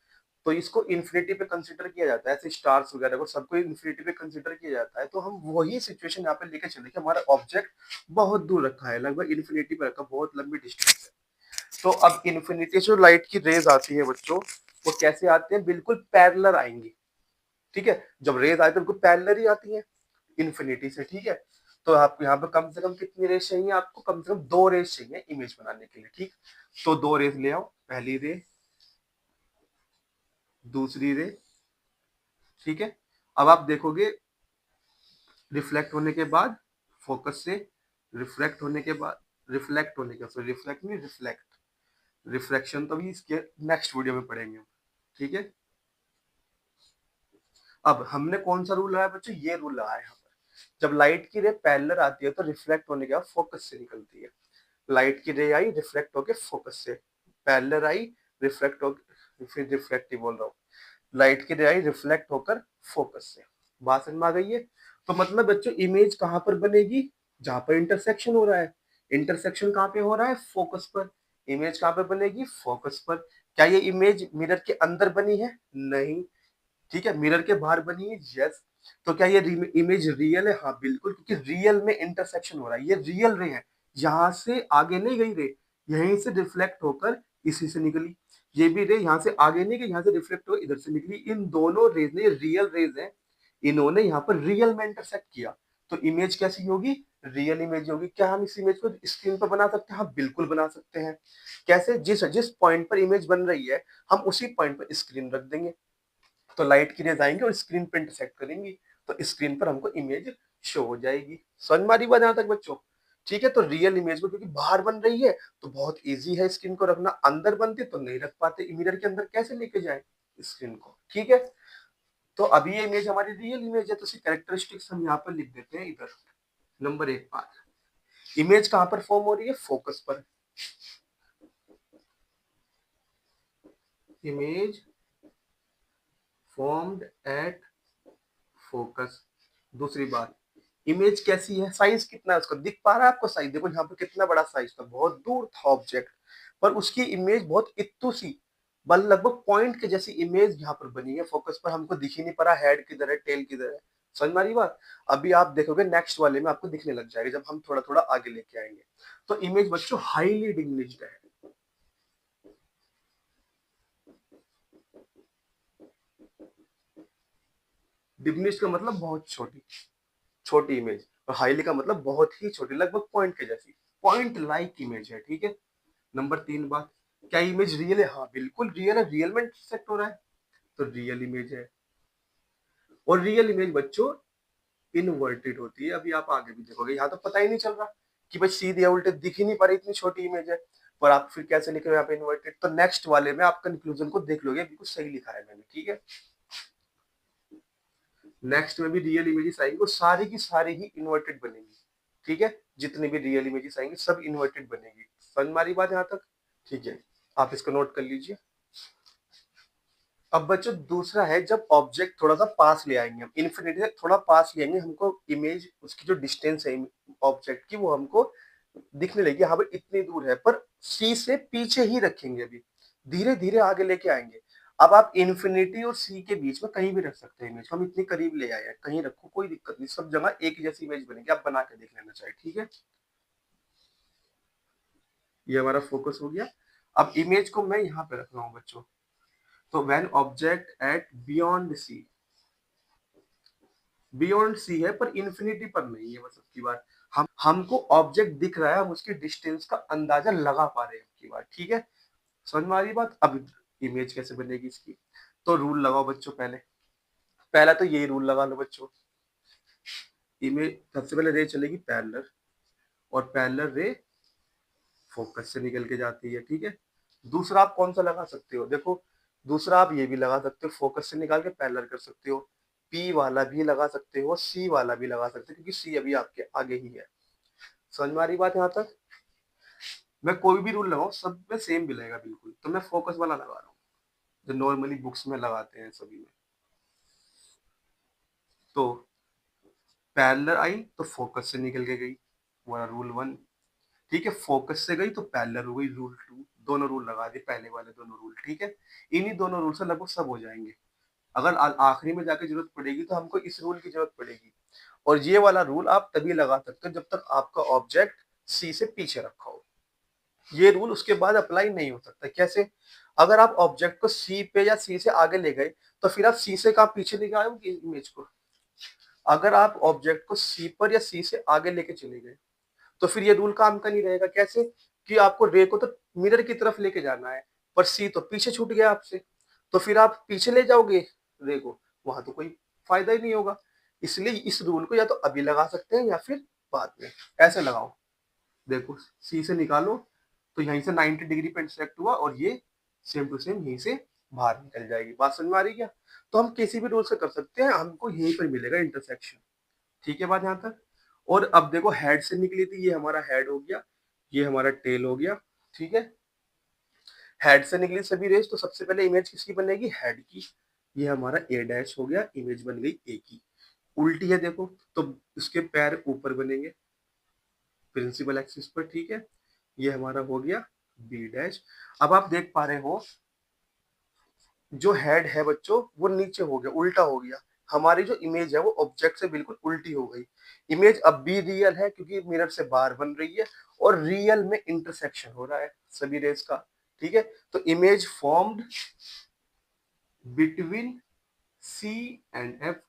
तो इसको इन्फिनिटी पे कंसीडर किया जाता है, ऐसे स्टार्स वगैरह को सबको इन्फिनिटी पे कंसीडर किया जाता है। तो हम वही सिचुएशन यहाँ पे लेके चले कि हमारा ऑब्जेक्ट बहुत दूर रखा है, लगभग इन्फिनिटी पे रखा, बहुत लंबी डिस्टेंस है। तो अब इन्फिनिटी से जो लाइट की रेज आती है बच्चों, वो कैसे आते हैं, बिल्कुल पैरेलल आएंगी, ठीक है। जब रेज आए तो बिल्कुल पैरेलल ही आती है इन्फिनिटी से, ठीक है। तो आपको यहाँ पे कम से कम कितनी रेज चाहिए, आपको कम से कम 2 रेज चाहिए इमेज बनाने के लिए, ठीक। तो 2 रेज ले आओ, पहली रे, दूसरी रे, ठीक है। अब आप देखोगे रिफ्लेक्ट होने के बाद, फोकस से रिफ्लेक्ट होने के बाद, रिफ्लेक्ट होने के, सॉरी रिफ्लेक्ट नहीं, रिफ्लेक्ट, रिफ्लेक्शन तो भी इसके नेक्स्ट वीडियो में पढ़ेंगे, ठीक है। अब हमने कौन सा रूल लगाया बच्चों, ये रूल लगाया यहाँ पर, जब लाइट की रे पैरेलल आती है तो रिफ्लेक्ट होने के बाद फोकस से निकलती है। लाइट की रे आई, रिफ्लेक्ट होके फोकस से, पैरेलल आई, रिफ्लेक्ट हो, फिर रिफ्लेक्टिव बोल रहा हूँ, लाइट की रे आई रिफ्लेक्ट होकर फोकस से। बात समझ में आ गई है। तो मतलब बच्चों इमेज कहाँ पर बनेगी, जहां पर इंटरसेक्शन हो रहा है, इंटरसेक्शन कहाँ पे हो रहा है? फोकस पर। इमेज कहाँ पे बनेगी? फोकस पर। क्या ये इमेज मिरर के अंदर बनी है? नहीं। ठीक है, मिरर के बाहर बनी है? यस। तो क्या ये इमेज रियल है? हाँ बिल्कुल, क्योंकि रियल में इंटरसेक्शन हो रहा है, ये रियल रे है, यहाँ से आगे नहीं गई रे, यहीं से रिफ्लेक्ट होकर इसी से निकली। ये भी रे यहाँ से आगे नहीं गई, यहाँ से रिफ्लेक्ट होकर इधर से निकली। इन दोनों रेज ने, रियल रेज है, इन्होंने यहाँ पर रियल में इंटरसेक्ट किया, तो इमेज कैसी होगी? रियल इमेज होगी। क्या हम इस इमेज को स्क्रीन पर बना सकते हैं? हाँ बिल्कुल बना सकते हैं। कैसे? जिस जिस पॉइंट पर इमेज बन रही है, हम उसी पॉइंट पर स्क्रीन रख देंगे, तो लाइट की रेज आएंगे और स्क्रीन पे इंटरसेक्ट करेंगी, तो स्क्रीन पर हमको इमेज शो हो जाएगी। समझ में आ रही बात यहाँ तक बच्चों? ठीक है, तो रियल इमेज को क्योंकि बाहर बन रही है तो बहुत इजी है स्क्रीन को रखना, अंदर बनती तो नहीं रख पाते, मिरर के अंदर कैसे लेके जाए स्क्रीन को। ठीक है, तो अभी ये इमेज हमारी रियल इमेज है, तो इसकी कैरेक्टरिस्टिक्स हम यहाँ पर लिख देते हैं इधर। नंबर 1 पार्ट, इमेज कहाँ पर फॉर्म हो रही है? फोकस पर। Image formed at focus. दूसरी बात, इमेज कैसी है? साइज कितना है उसका? दिख पा रहा है आपको साइज? देखो यहाँ पर कितना बड़ा साइज था, बहुत दूर था ऑब्जेक्ट, पर उसकी इमेज बहुत इत्तू सी, बल लगभग पॉइंट के जैसी इमेज यहाँ पर बनी है फोकस पर, हमको दिख ही नहीं पा रहा हेड किधर है, टेल किधर है। समझ में आ रही बात? अभी आप देखोगे नेक्स्ट वाले में आपको दिखने लग जाएगा जब हम थोड़ा थोड़ा आगे लेके आएंगे। तो इमेज बच्चों हाईली डिग्निस्ड है। डिग्निस्ड का मतलब बहुत छोटी, छोटी इमेज, और हाईली का मतलब बहुत ही छोटी, लगभग पॉइंट के जैसी, पॉइंट लाइक इमेज है। ठीक है, नंबर 3 बात, क्या इमेज रियल है? हाँ बिल्कुल रियल है, रियल में इंटरसेक्ट हो रहा है, तो रियल इमेज है। और रियल इमेज बच्चों इनवर्टेड होती है, अभी आप आगे भी देखोगे, यहाँ तो पता ही नहीं चल रहा कि भाई सीधे या उल्टे, दिख ही नहीं पा रही, इतनी छोटी इमेज है, पर आप फिर कैसे लिख रहे हो यहाँ पे इन्वर्टेड? तो नेक्स्ट वाले में आप कंक्लूजन को देख लोगे, बिल्कुल सही लिखा है मैंने। ठीक है, नेक्स्ट में भी रियल इमेजेस आएंगी, वो सारी की सारी ही इन्वर्टेड बनेगी। ठीक है, जितनी भी रियल इमेजेस आएंगी सब इन्वर्टेड बनेगी। समझ में आ रही बात यहाँ तक? ठीक है, आप इसको नोट कर लीजिए। अब बच्चों दूसरा है, जब ऑब्जेक्ट थोड़ा सा पास ले आएंगे, हम इन्फिनिटी से थोड़ा पास ले आएंगे, हमको इमेज उसकी जो डिस्टेंस है ऑब्जेक्ट की, वो हमको दिखने लगी, हाँ भाई इतनी दूर है, पर सी से पीछे ही रखेंगे, अभी धीरे धीरे आगे लेके आएंगे। अब आप इन्फिनिटी और सी के बीच में कहीं भी रख सकते हैं इमेज, हम इतनी करीब ले आए हैं, कहीं रखो कोई दिक्कत नहीं, सब जगह एक ही जैसी इमेज बनेगी, आप बना के देख लेना चाहिए। ठीक है, ये हमारा फोकस हो गया। अब इमेज को मैं यहाँ पे रख रहा हूँ बच्चों, तो when object at beyond C, beyond C है पर इन्फिनिटी पर नहीं है, बस अब की बार हमको ऑब्जेक्ट दिख रहा है, हम उसके डिस्टेंस का अंदाजा लगा पा रहे हैं अब की बार। ठीक है, समझ में आ रही बात? अब इमेज कैसे बनेगी इसकी, तो रूल लगाओ बच्चों। पहले पहला तो यही रूल लगा लो बच्चों, इमेज सबसे पहले रे चलेगी पैरेलल, और पैरेलल रे फोकस से निकल के जाती है। ठीक है, दूसरा आप कौन सा लगा सकते हो? देखो दूसरा आप ये भी लगा सकते हो, फोकस से निकाल के पैरेलल कर सकते हो, पी वाला भी लगा सकते हो, सी वाला भी लगा सकते हो, क्योंकि सी अभी आपके आगे ही है। समझ में आ रही बात यहाँ तक? मैं कोई भी रूल लगाऊं सब में सेम मिलेगा बिल्कुल, तो मैं फोकस वाला लगा रहा हूँ, जो नॉर्मली बुक्स में लगाते हैं सभी में। तो पैरेलल आई तो फोकस से निकल के गई, वो रूल 1। ठीक है, फोकस से गई तो पैरेलल हो गई, रूल 2। दोनों रूल लगा दिए, पहले वाले दोनों रूल। ठीक है, इन्हीं दोनों रूल से लगभग सब हो जाएंगे। अगर आखिरी में जाके जरूरत पड़ेगी तो हमको इस रूल की जरूरत पड़ेगी, और ये वाला रूल आप तभी लगा सकते हो जब तक आपका ऑब्जेक्ट सी से पीछे रखा हो। ये रूल उसके बाद अप्लाई नहीं हो सकता। कैसे? अगर आप ऑब्जेक्ट को सी पे या सी से आगे ले गए, तो फिर आप सी से कहाँ पीछे ले गए इमेज को? अगर आप ऑब्जेक्ट को सी पर या सी से आगे लेके चले गए, तो फिर ये रूल काम का नहीं रहेगा। कैसे? कि आपको रे को तो मिरर की तरफ लेके जाना है, पर सी तो पीछे छूट गया आपसे, तो फिर आप पीछे ले जाओगे रे को, वहां तो कोई फायदा ही नहीं होगा। इसलिए इस रूल को या तो अभी लगा सकते हैं या फिर बाद में। ऐसे लगाओ, देखो सी से निकालो तो यहीं से 90 डिग्री पे इंटरसेक्ट हुआ, और ये सेम टू सेम यहीं से बाहर निकल जाएगी। बात समझ में आ रही क्या? तो हम किसी भी रूल से कर सकते हैं, हमको यहीं पर मिलेगा इंटरसेक्शन। ठीक है बात यहाँ तक? और अब देखो हेड से निकली थी, ये हमारा हेड हो गया, ये हमारा टेल हो गया। ठीक है, हेड से निकली सभी रेस, तो सबसे पहले इमेज किसकी बनेगी? हेड की। ये हमारा ए डैश हो गया, इमेज बन गई ए की। उल्टी है देखो, तो उसके पैर ऊपर बनेंगे, प्रिंसिपल एक्सिस पर, ठीक है। ये हमारा हो गया बी डैश। अब आप देख पा रहे हो जो हेड है बच्चों वो नीचे हो गया, उल्टा हो गया। हमारी जो इमेज है वो ऑब्जेक्ट से बिल्कुल उल्टी हो गई। इमेज अब भी रियल है क्योंकि मिरर से बाहर बन रही है और रियल में इंटरसेक्शन हो रहा है सभी रेज का, ठीक है। तो image formed between C and F,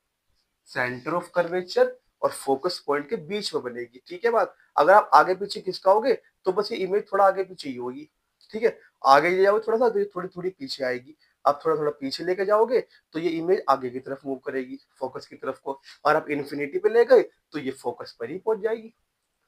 centre of curvature और फोकस पॉइंट के बीच में बनेगी, ठीक है बात। अगर आप आगे पीछे खिसकाओगे तो बस ये इमेज थोड़ा आगे पीछे ही होगी, ठीक है। आगे ले जाओगे थोड़ा सा तो ये थोड़ी थोड़ी पीछे आएगी। आप थोड़ा थोड़ा पीछे लेके जाओगे तो ये इमेज आगे की तरफ मूव करेगी, फोकस की तरफ को। और आप इन्फिनिटी पे ले गए तो ये फोकस पर ही पहुंच जाएगी।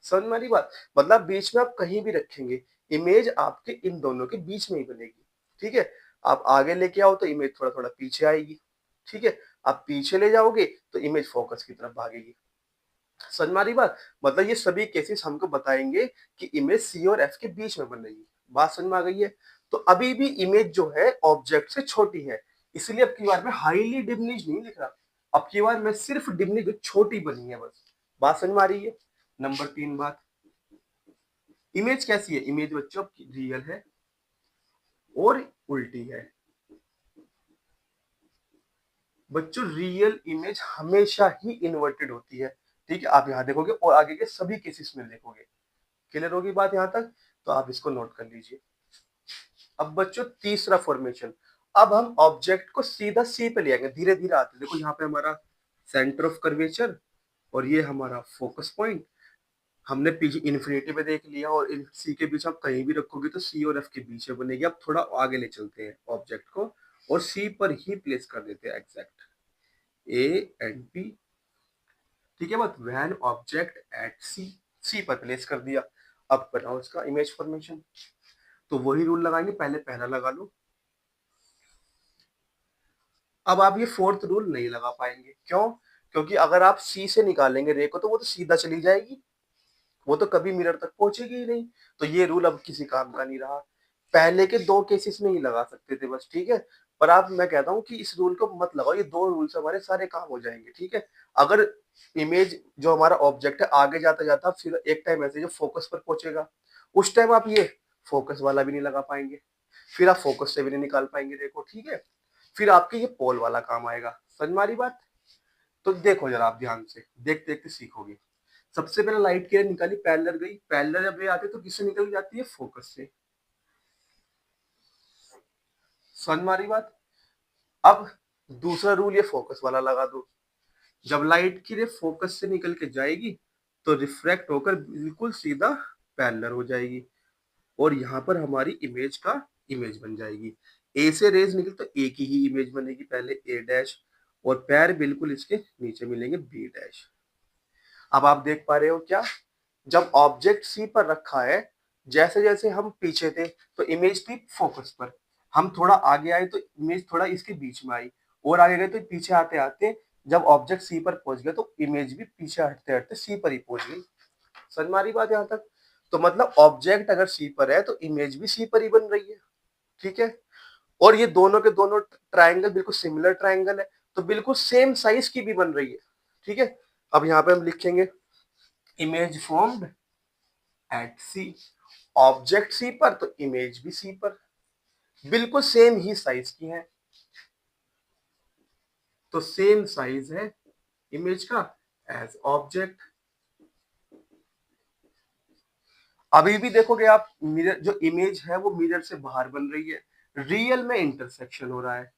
समझ में आ रही बात? मतलब बीच में आप कहीं भी रखेंगे, इमेज आपके इन दोनों के बीच में ही बनेगी, ठीक है। आप आगे लेके आओ तो इमेज थोड़ा थोड़ा पीछे आएगी, ठीक है। आप पीछे ले जाओगे तो इमेज फोकस की तरफ भागेगी। समझ में आ रही बात? मतलब ये सभी केसेस हमको बताएंगे कि इमेज सी और एफ के बीच में बनेगी। बात समझ में आ गई है? तो अभी भी इमेज जो है ऑब्जेक्ट से छोटी है, इसलिए अब की बार में हाईली डिमिनिश नहीं लिख रहा। अब की बार मैं सिर्फ डिमिनिश जो छोटी बनी है बस। बात समझ में आ रही है? नंबर 3 बात, इमेज कैसी है? इमेज बच्चों रियल है और उल्टी है। बच्चों रियल इमेज हमेशा ही इन्वर्टेड होती है, ठीक है। आप यहाँ देखोगे और आगे के सभी केसेस में देखोगे। क्लियर होगी बात यहाँ तक? तो आप इसको नोट कर लीजिए। अब बच्चों तीसरा फॉर्मेशन, अब हम ऑब्जेक्ट को सीधा सी पे ले आएंगे, धीरे धीरे आते। देखो यहाँ पे हमारा सेंटर ऑफ कर्वेचर और ये हमारा फोकस पॉइंट। हमने पीछे इन्फिनिटी पे देख लिया और इन सी के बीच आप कहीं भी रखोगे तो सी और एफ के बीच में बनेगी। अब थोड़ा आगे ले चलते हैं ऑब्जेक्ट को और सी पर ही प्लेस कर देते हैं एग्जैक्ट ए एंड बी, ठीक है। बट व्हेन ऑब्जेक्ट एट सी, सी पर प्लेस कर दिया। अब बनाओ इसका इमेज फॉर्मेशन। तो वही रूल लगाएंगे, पहले पहला लगा लो। अब आप ये फोर्थ रूल नहीं लगा पाएंगे, क्यों? क्योंकि अगर आप सी से निकालेंगे रे को तो वो तो सीधा चली जाएगी, वो तो कभी मिरर तक पहुंचेगी ही नहीं। तो ये रूल अब किसी काम का नहीं रहा। पहले के दो केसेस में ही लगा सकते थे बस, ठीक है। पर आप, मैं कहता हूँ कि इस रूल को मत लगाओ, ये दो रूल से हमारे सारे काम हो जाएंगे, ठीक है। अगर इमेज जो हमारा ऑब्जेक्ट है आगे जाता जाता फिर एक टाइम ऐसे जो फोकस पर पहुंचेगा, उस टाइम आप ये फोकस वाला भी नहीं लगा पाएंगे, फिर आप फोकस से भी नहीं निकाल पाएंगे देखो, ठीक है। फिर आपके ये पोल वाला काम आएगा। समझ में आ रही बात? तो देखो जरा आप ध्यान से, देखते देखते सीखोगे। सबसे पहले लाइट की रे निकाली, पैरेलल गई। पैरेलल जब रे आती है तो किससे निकल जाती है? फोकस से। समझ में आ रही बात? अब दूसरा रूल ये फोकस वाला लगा दो। जब लाइट की रे फोकस से निकल के जाएगी तो रिफ्रैक्ट होकर बिल्कुल सीधा पैरेलल हो जाएगी और यहाँ पर हमारी इमेज का इमेज बन जाएगी। ए से रेज निकल तो ए की ही इमेज बनेगी, पहले ए डैश और पैर बिल्कुल इसके नीचे मिलेंगे बी डैश। अब आप देख पा रहे हो क्या? जब ऑब्जेक्ट सी पर रखा है, जैसे जैसे हम पीछे थे तो इमेज थी फोकस पर, हम थोड़ा आगे आए तो इमेज थोड़ा इसके बीच में आई, और आगे गए तो पीछे आते आते जब ऑब्जेक्ट सी पर पहुंच गया तो इमेज भी पीछे हटते हटते सी पर ही पहुंच गई। समझ में आ रही बात यहाँ तक? तो मतलब ऑब्जेक्ट अगर सी पर है तो इमेज भी सी पर ही बन रही है, ठीक है। और ये दोनों के दोनों ट्राइंगल बिल्कुल सिमिलर ट्राइंगल है, तो बिल्कुल सेम साइज की भी बन रही है, ठीक है। अब यहाँ पे हम लिखेंगे image formed at C, object C पर तो इमेज भी सी पर, बिल्कुल सेम ही साइज की है, तो सेम साइज है इमेज का एज ऑब्जेक्ट। अभी भी देखोगे आप मिरर, जो इमेज है वो मिरर से बाहर बन रही है, रियल में इंटरसेक्शन हो रहा है।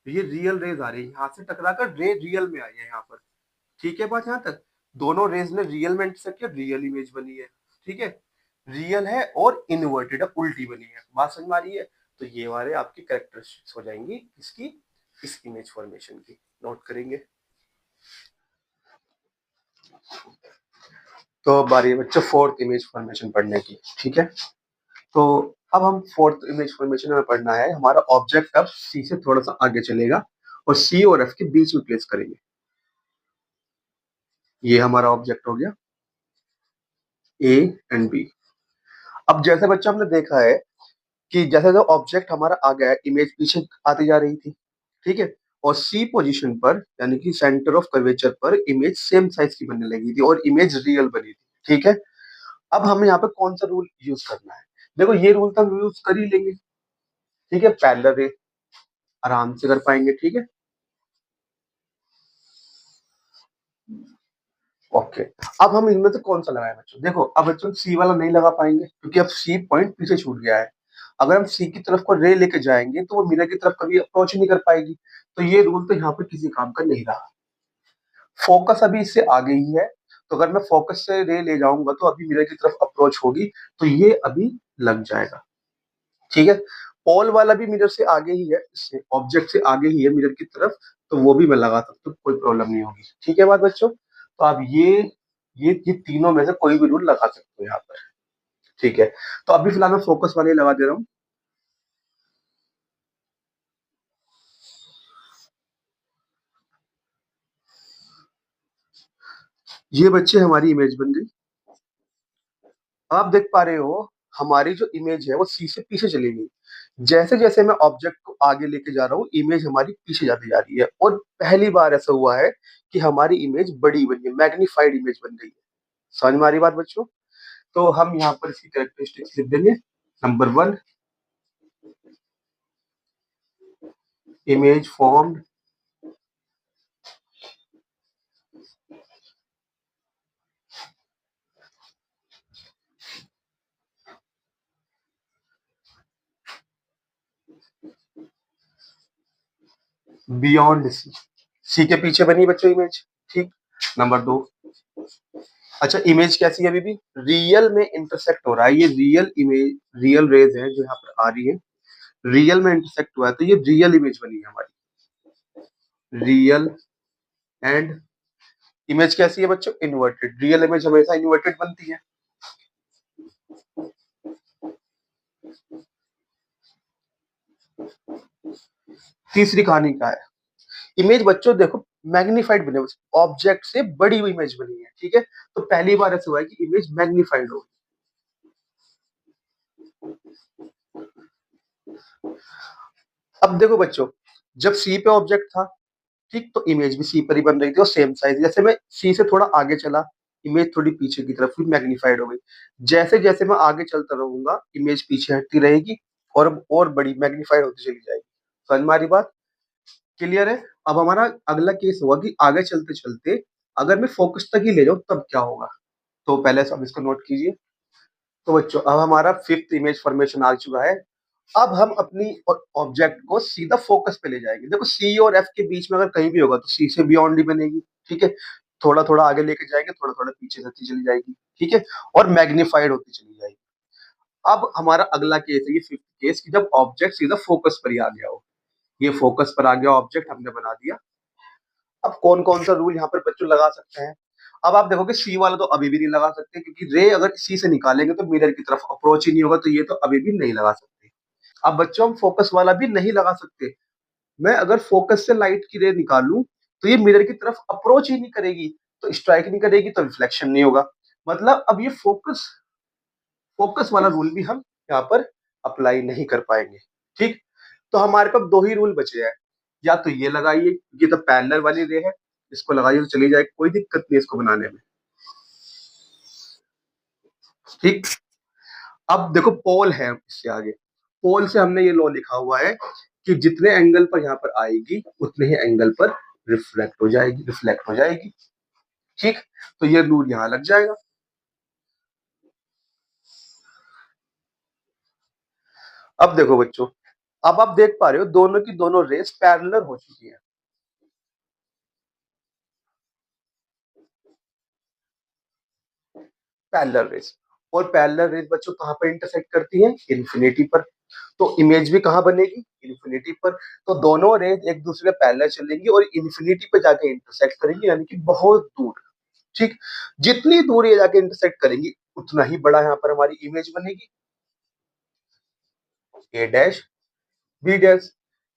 ये रियल रेज आ रही है, यहाँ से टकराकर रे रियल में आई है यहाँ पर, ठीक है बात यहाँ तक? दोनों रेज ने रियल में इंटरसेक्ट किया, रियल इमेज बनी है, ठीक है। रियल है और इन्वर्टेड है, उल्टी बनी है। बात समझ में आ रही है? तो ये वाले आपकी कैरेक्टरिस्टिक्स हो जाएंगी इसकी, इस इमेज फॉर्मेशन की। नोट करेंगे। तो अब बारी है बच्चों फोर्थ इमेज फॉर्मेशन पढ़ने की, ठीक है। तो अब हम फोर्थ इमेज फॉर्मेशन में पढ़ना है, हमारा ऑब्जेक्ट अब सी से थोड़ा सा आगे चलेगा और सी और एफ के बीच में प्लेस करेंगे। ये हमारा ऑब्जेक्ट हो गया ए एंड बी। अब जैसे बच्चा हमने देखा है कि जैसे जो ऑब्जेक्ट हमारा आ गया है, इमेज पीछे आती जा रही थी, ठीक है। और सी पोजीशन पर यानी कि सेंटर ऑफ कर्वेचर पर इमेज सेम साइज की बनने लगी थी और इमेज रियल बनी थी, ठीक है। अब हमें यहाँ पे कौन सा रूल यूज करना है? देखो ये रूल तो हम यूज कर ही लेंगे, ठीक है, पैरेलल रे आराम से कर पाएंगे, ठीक है। ओके, अब हम इनमें से कौन सा लगाए बच्चों? देखो अब बच्चों सी वाला नहीं लगा पाएंगे क्योंकि अब सी पॉइंट पीछे छूट गया है। अगर हम सी की तरफ को रे लेके जाएंगे तो वो मिरर की तरफ कभी अप्रोच नहीं कर पाएगी, तो ये रूल तो यहाँ पे किसी काम का नहीं रहा। फोकस अभी इससे आगे ही है, तो अगर मैं फोकस से रे ले जाऊंगा तो अभी मिरर की तरफ अप्रोच होगी, तो ये अभी लग जाएगा, ठीक है। पोल वाला भी मिरर से आगे ही है, इससे ऑब्जेक्ट से आगे ही है मिरर की तरफ, तो वो भी मैं लगा सकता हूँ, कोई प्रॉब्लम नहीं होगी, ठीक है बात बच्चों। तो आप ये तीनों में से कोई भी रूल लगा सकते हो यहाँ पर, ठीक है। तो अभी फिलहाल मैं फोकस वाले लगा दे रहा हूँ। ये बच्चे हमारी इमेज बन गई। आप देख पा रहे हो हमारी जो इमेज है वो सी से पीछे चली गई। जैसे जैसे मैं ऑब्जेक्ट को आगे लेके जा रहा हूँ इमेज हमारी पीछे जाती जा रही है, और पहली बार ऐसा हुआ है कि हमारी इमेज बड़ी बनी है, मैग्नीफाइड इमेज बन गई है। समझ में आ रही बात बच्चों? तो हम यहाँ पर इसकी कैरेक्टरिस्टिक्स लिख देंगे। Number 1, image formed beyond C. C के पीछे बनी बच्चों इमेज, ठीक। नंबर 2, अच्छा इमेज कैसी है? अभी भी रियल में इंटरसेक्ट हो रहा है, ये रियल इमेज, रियल रेज है जो यहाँ पर आ रही है, रियल में इंटरसेक्ट हुआ है, तो ये रियल इमेज बनी है हमारी, रियल। एंड इमेज कैसी है बच्चों? इन्वर्टेड। रियल इमेज हमेशा इन्वर्टेड बनती है। तीसरी कहानी क्या है? इमेज बच्चों देखो मैग्नीफाइड बने, ऑब्जेक्ट से बड़ी हुई इमेज बनी है, ठीक है। तो पहली बार ऐसा हुआ है कि इमेज मैग्नीफाइड हो। अब देखो बच्चों, जब सी पे ऑब्जेक्ट था, ठीक, तो इमेज भी सी पर ही बन रही थी और सेम साइज। जैसे मैं सी से थोड़ा आगे चला, इमेज थोड़ी पीछे की तरफ मैग्नीफाइड हो गई। जैसे जैसे मैं आगे चलता रहूंगा इमेज पीछे हटती रहेगी और बड़ी मैग्नीफाइड होती चली जाएगी। समझ में आ रही बात? क्लियर है? अब हमारा अगला केस हुआ कि आगे चलते चलते अगर मैं फोकस तक ही ले जाऊं तब क्या होगा? तो पहले सब इसको नोट कीजिए। तो बच्चों अब हमारा फिफ्थ इमेज फॉर्मेशन आ चुका है। अब हम अपनी ऑब्जेक्ट को सीधा फोकस पे ले जाएंगे। देखो सी और एफ के बीच में अगर कहीं भी होगा तो सी से बियॉन्ड ही बनेगी, ठीक है। थोड़ा थोड़ा आगे लेके जाएंगे, थोड़ा थोड़ा पीछे होती चली जाएगी, ठीक है, और मैग्नीफाइड होती चली जाएगी। अब हमारा अगला केस है ये फिफ्थ केस कि जब ऑब्जेक्ट सीधा फोकस पर ही आ गया हो। ये फोकस पर आ गया ऑब्जेक्ट, हमने बना दिया। अब कौन कौन सा रूल यहाँ पर बच्चों लगा सकते हैं? अब आप देखोगे सी वाला तो अभी भी नहीं लगा सकते, क्योंकि रे अगर सी से निकालेंगे तो मिरर की तरफ अप्रोच ही नहीं होगा, तो ये तो अभी भी नहीं लगा सकते। अब बच्चों हम फोकस वाला भी नहीं लगा सकते। मैं अगर फोकस से लाइट की रे निकालूं तो ये मिरर की तरफ अप्रोच ही नहीं करेगी, तो स्ट्राइक नहीं करेगी, तो रिफ्लेक्शन नहीं होगा। मतलब अब ये फोकस फोकस वाला रूल भी हम यहाँ पर अप्लाई नहीं कर पाएंगे, ठीक। तो हमारे पास दो ही रूल बचे हैं, या तो ये लगाइए, ये तो पैरेलल वाली रे है, इसको लगाइए तो चली जाए, कोई दिक्कत नहीं इसको बनाने में, ठीक। अब देखो पोल है इससे आगे, पोल से हमने ये लॉ लिखा हुआ है कि जितने एंगल पर यहाँ पर आएगी उतने ही एंगल पर रिफ्लेक्ट हो जाएगी, ठीक। तो ये रूल यहाँ लग जाएगा। अब देखो बच्चों, अब आप देख पा रहे हो दोनों की दोनों रेस पैरेलल हो चुकी है। पैरेलल रेस, और पैरेलल रेस बच्चों कहाँ पर इंटरसेक्ट करती है? इन्फिनिटी पर। तो इमेज भी कहाँ बनेगी? इन्फिनिटी पर। तो दोनों रेज एक दूसरे पैरेलल चलेंगी और इन्फिनिटी पे जाके इंटरसेक्ट करेंगी, यानी कि बहुत दूर, ठीक। जितनी दूर ये जाके इंटरसेक्ट करेंगी उतना ही बड़ा यहाँ पर हमारी इमेज बनेगी, ए डैश बी डैश।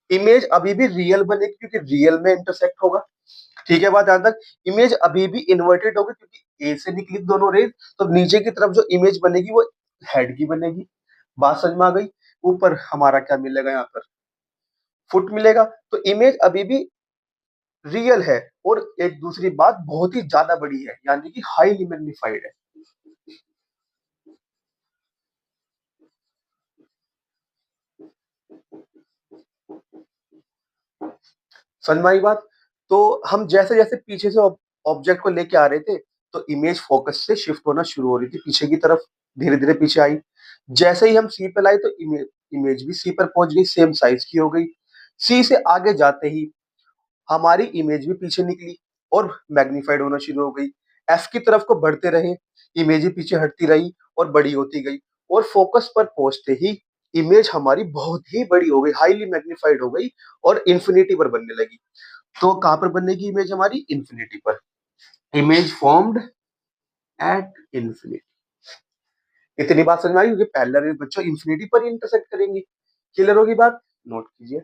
इमेज अभी भी रियल बनेगी क्योंकि रियल में इंटरसेक्ट होगा, ठीक है बात यहाँ तक। इमेज अभी भी इन्वर्टेड होगी क्योंकि ए से निकली दोनों रेज, तो नीचे की तरफ जो इमेज बनेगी वो हेड की बनेगी। बात समझ में आ गई? ऊपर हमारा क्या मिलेगा? यहाँ पर फुट मिलेगा। तो इमेज अभी भी रियल है, और एक दूसरी बात बहुत ही ज्यादा बड़ी है, यानी कि हाईली मैग्नीफाइड है। समझ में आई बात? तो हम जैसे-जैसे पीछे से ऑब्जेक्ट को लेके आ रहे थे, तो इमेज फोकस से शिफ्ट होना शुरू हो रही थी पीछे की तरफ, धीरे-धीरे पीछे आई। जैसे ही हम सी पे लाए तो इमेज भी सी पर पहुँच गई, सेम साइज़ की हो गई। सी से आगे जाते ही हमारी इमेज भी पीछे निकली और मैग्नीफाइड होना शुरू हो गई। एफ की तरफ को बढ़ते रहे, इमेज भी पीछे हटती रही और बड़ी होती गई और फोकस पर पहुँचते ही इमेज हमारी बहुत ही बड़ी हो गई, हाइली मैग्नीफाइड हो गई और इन्फिनिटी पर बनने लगी। तो कहाँ पर बनेगी इमेज हमारी? इन्फिनिटी पर। Image formed at infinity. इतनी बात समझ में आई? क्योंकि पैरेलल रेज़ बच्चों इन्फिनिटी पर ही इंटरसेक्ट करेंगी। क्लियर होगी बात? नोट कीजिए।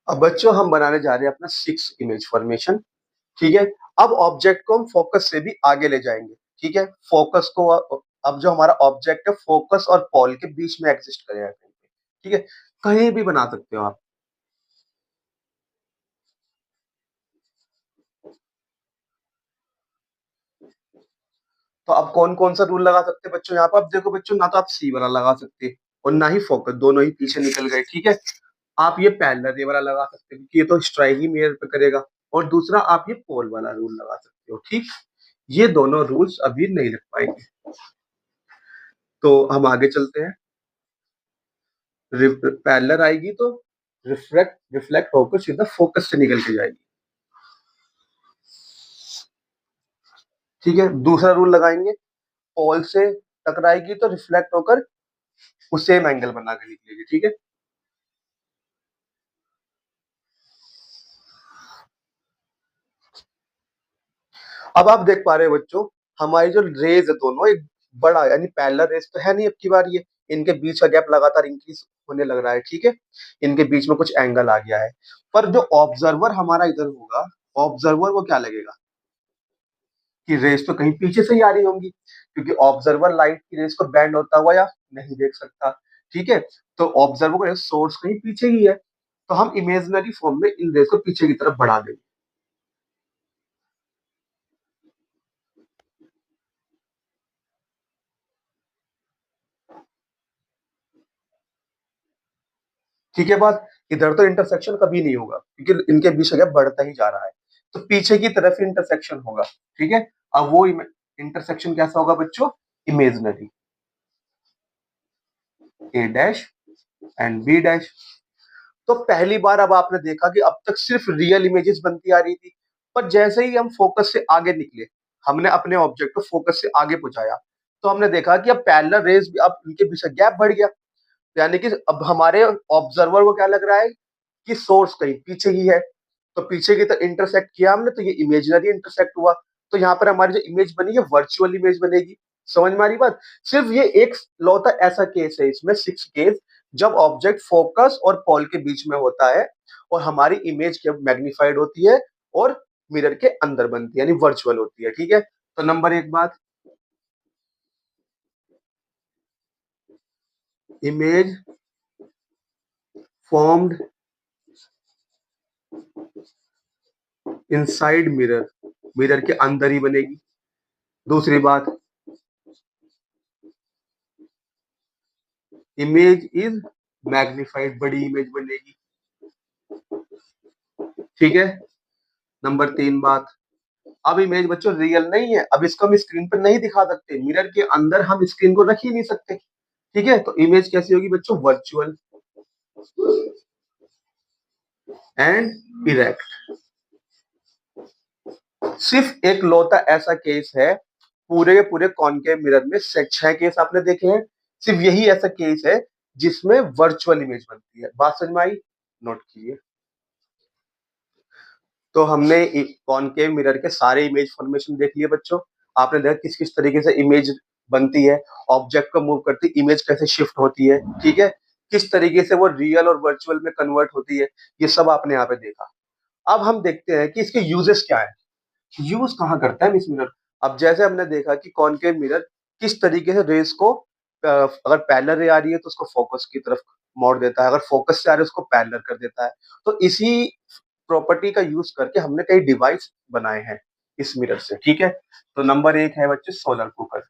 अब बच्चों हम बनाने जा रहे हैं अपना 6 इमेज फॉर्मेशन, ठीक है? अब ऑब्जेक्ट को हम फोकस से भी आगे ले जाएंगे, ठीक है? फोकस को अब जो हमारा ऑब्जेक्ट है फोकस और पॉल के बीच में एग्जिस्ट करेगा, ठीक है? कहीं भी बना सकते हो आप। तो अब कौन-कौन सा रूल लगा सकते हैं बच्चों यहाँ पर? अब देखो बच्चों, ना तो आप सी वाला लगा सकते और ना ही फोकस, दोनों ही पीछे निकल गए, ठीक है? आप ये पैरेलल ये वाला लगा सकते हैं क्योंकि ये तो स्ट्राइक ही मिरर पे करेगा और दूसरा आप ये पोल वाला रूल लगा सकते हो, ठीक? ये दोनों रूल्स अभी नहीं लग पाएंगे। तो हम आगे चलते हैं। पैरेलल आएगी तो रिफ्लेक्ट रिफ्लेक्ट होकर सीधा फोकस से निकल के जाएगी, ठीक है? दूसरा रूल लगाएंगे, पोल से टकराएगी तो रिफ्लेक्ट होकर उस सेम एंगल बना के निकलेगी, ठीक है? अब आप देख पा रहे हो बच्चों, हमारी जो रेज है दोनों एक बड़ा यानी पैरेलल रेज तो है नहीं अब की बार ये, इनके बीच का गैप लगातार इंक्रीज होने लग रहा है, ठीक है? इनके बीच में कुछ एंगल आ गया है। पर जो ऑब्जर्वर हमारा इधर होगा, ऑब्जर्वर को क्या लगेगा कि रेज तो कहीं पीछे से ही आ रही होंगी, क्योंकि ऑब्जर्वर लाइट की रेज को बैंड होता हुआ या नहीं देख सकता, ठीक है? तो ऑब्जर्वर का सोर्स कहीं पीछे ही है, तो हम इमेजिनरी फॉर्म में इन रेज को पीछे की तरफ बढ़ा देंगे। ठीक है बात? इधर तो इंटरसेक्शन कभी नहीं होगा क्योंकि इनके बीच का गैप बढ़ता ही जा रहा है, तो पीछे की तरफ ही इंटरसेक्शन होगा, ठीक है? अब वो इंटरसेक्शन कैसा होगा बच्चों? Imaginary, A dash and B dash. तो पहली बार अब आपने देखा कि अब तक सिर्फ रियल इमेजेस बनती आ रही थी, पर जैसे ही हम फोकस से आगे निकले, हमने अपने ऑब्जेक्ट को फोकस से आगे पहुंचाया, तो हमने देखा कि अब पैरेलल रेज भी, अब इनके बीच गैप बढ़ गया, यानी कि अब हमारे ऑब्जर्वर को क्या लग रहा है कि सोर्स कहीं पीछे ही है, तो पीछे की तो इंटरसेक्ट किया हमने, तो ये इमेजिनरी इंटरसेक्ट हुआ, तो यहाँ पर हमारी जो इमेज बनी है वर्चुअल इमेज बनेगी। समझ में आ रही बात? सिर्फ ये एक लौता ऐसा केस है इसमें, 6 केस, जब ऑब्जेक्ट फोकस और पॉल के बीच में होता है और हमारी इमेज जब मैग्नीफाइड होती है और मिरर के अंदर बनती है यानी वर्चुअल होती है, ठीक है? तो नंबर एक बात, image formed inside mirror, mirror के अंदर ही बनेगी। दूसरी बात, इमेज इज मैग्नीफाइड, बड़ी इमेज बनेगी, ठीक है? नंबर 3 बात, अब इमेज बच्चों रियल नहीं है, अब इसको हम स्क्रीन पर नहीं दिखा सकते, मिरर के अंदर हम स्क्रीन को रख ही नहीं सकते, ठीक है? तो इमेज कैसी होगी बच्चों? Virtual and erect. सिर्फ एक लौता ऐसा केस है पूरे के पूरे कॉनकेव मिरर में, से 6 केस आपने देखे हैं, सिर्फ यही ऐसा केस है जिसमें वर्चुअल इमेज बनती है। बात समझ में आई? नोट कीजिए। तो हमने कॉनकेव मिरर के सारे इमेज फॉर्मेशन देख लिए बच्चों। आपने देखा किस किस तरीके से इमेज बनती है, ऑब्जेक्ट को मूव करती इमेज कैसे शिफ्ट होती है, ठीक है? किस तरीके से वो रियल और वर्चुअल में कन्वर्ट होती है, ये सब आपने यहाँ पे देखा। अब हम देखते हैं कि इसके यूजेस क्या है, यूज कहाँ करता है मिस मिरर। अब जैसे हमने देखा कि कॉनकेव मिरर किस तरीके से रेस को अगर पैरेलल रे आ रही है तो उसको फोकस की तरफ मोड़ देता है, अगर फोकस से आ रही है उसको पैरेलल कर देता है। तो इसी प्रॉपर्टी का यूज करके हमने कई डिवाइस बनाए हैं इस मिरर से, ठीक है? तो नंबर 1 है बच्चे सोलर कुकर।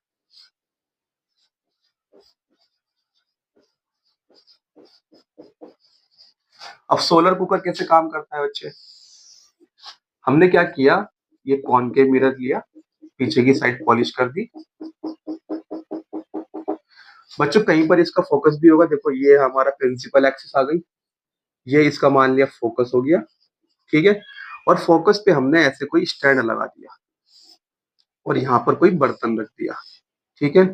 अब सोलर कुकर कैसे काम करता है बच्चे? हमने क्या किया, ये कॉनकेव मिरर लिया, पीछे की साइड पॉलिश कर दी। बच्चों कहीं पर इसका फोकस भी होगा, देखो ये हमारा प्रिंसिपल एक्सिस आ गई, ये इसका मान लिया फोकस हो गया, ठीक है। और फोकस पे हमने ऐसे कोई स्टैंड लगा दिया और यहाँ पर कोई बर्तन रख दिया, ठीक है।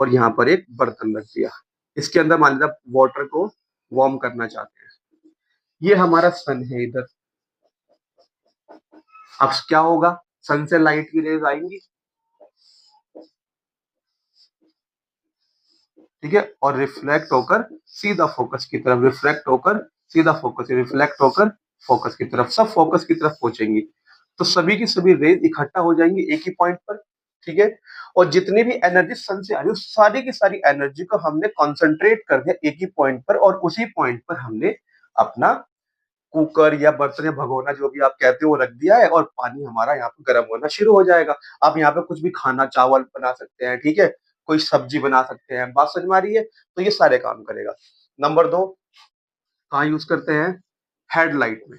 और यहाँ पर एक बर्तन रख दिया, इसके अंदर मान लीजिए वाटर को वार्म करना चाहते हैं। ये हमारा सन है इधर। अब क्या होगा, सन से लाइट की रेज आएंगी, ठीक है, और रिफ्लेक्ट होकर सीधा फोकस की तरफ, रिफ्लेक्ट होकर सीधा फोकस, रिफ्लेक्ट होकर फोकस की तरफ, सब फोकस की तरफ पहुंचेंगी। तो सभी की सभी रेज इकट्ठा हो जाएंगी एक ही पॉइंट पर, ठीक है। और जितनी भी एनर्जी सन से आ रही है सारी की सारी एनर्जी को हमने कॉन्सेंट्रेट कर दिया एक ही पॉइंट पर, और उसी पॉइंट पर हमने अपना कुकर या बर्तन या भगोना जो भी आप कहते हो वो रख दिया है, और पानी हमारा यहाँ पे गर्म होना शुरू हो जाएगा। आप यहाँ पे कुछ भी खाना चावल बना सकते हैं, ठीक है, कोई सब्जी बना सकते हैं, बात समझ में आ रही है? तो ये सारे काम करेगा। नंबर 2 कहाँ यूज करते हैं? हेडलाइट में।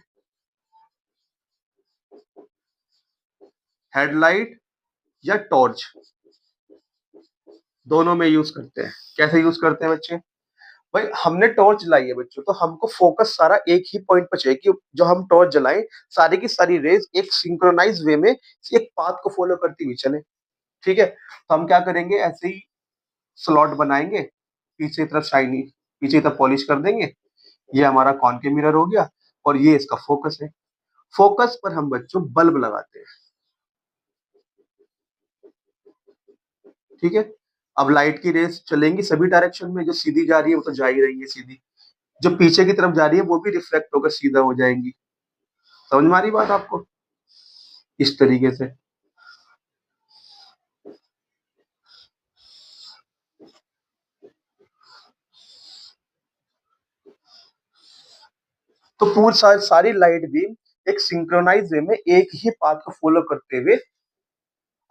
हेडलाइट या टॉर्च, दोनों में यूज करते हैं। कैसे यूज करते हैं बच्चे? भाई हमने टॉर्च जलाई है बच्चों, तो हमको फोकस सारा एक ही पॉइंट पर चाहिए कि जो हम टॉर्च जलाएं सारी की सारी रेज एक सिंक्रोनाइज वे में एक पाथ को फॉलो करती हुई चले, ठीक है। तो हम क्या करेंगे, ऐसे ही स्लॉट बनाएंगे, पीछे की तरफ शाइनी, पीछे की तरफ पॉलिश कर देंगे। ये हमारा कॉनकेव मिरर हो गया, और ये इसका फोकस है। फोकस पर हम बच्चों बल्ब लगाते हैं, ठीक है। अब लाइट की रेस चलेंगी सभी डायरेक्शन में, जो सीधी जा रही है वो तो जा ही रही है सीधी, जो पीछे की तरफ जा रही है वो भी रिफ्लेक्ट होकर सीधा हो जाएंगी। समझ में आ रही बात आपको? इस तरीके से। तो पूरी सारी लाइट बीम एक सिंक्रोनाइज वे में एक ही पाथ को फॉलो करते हुए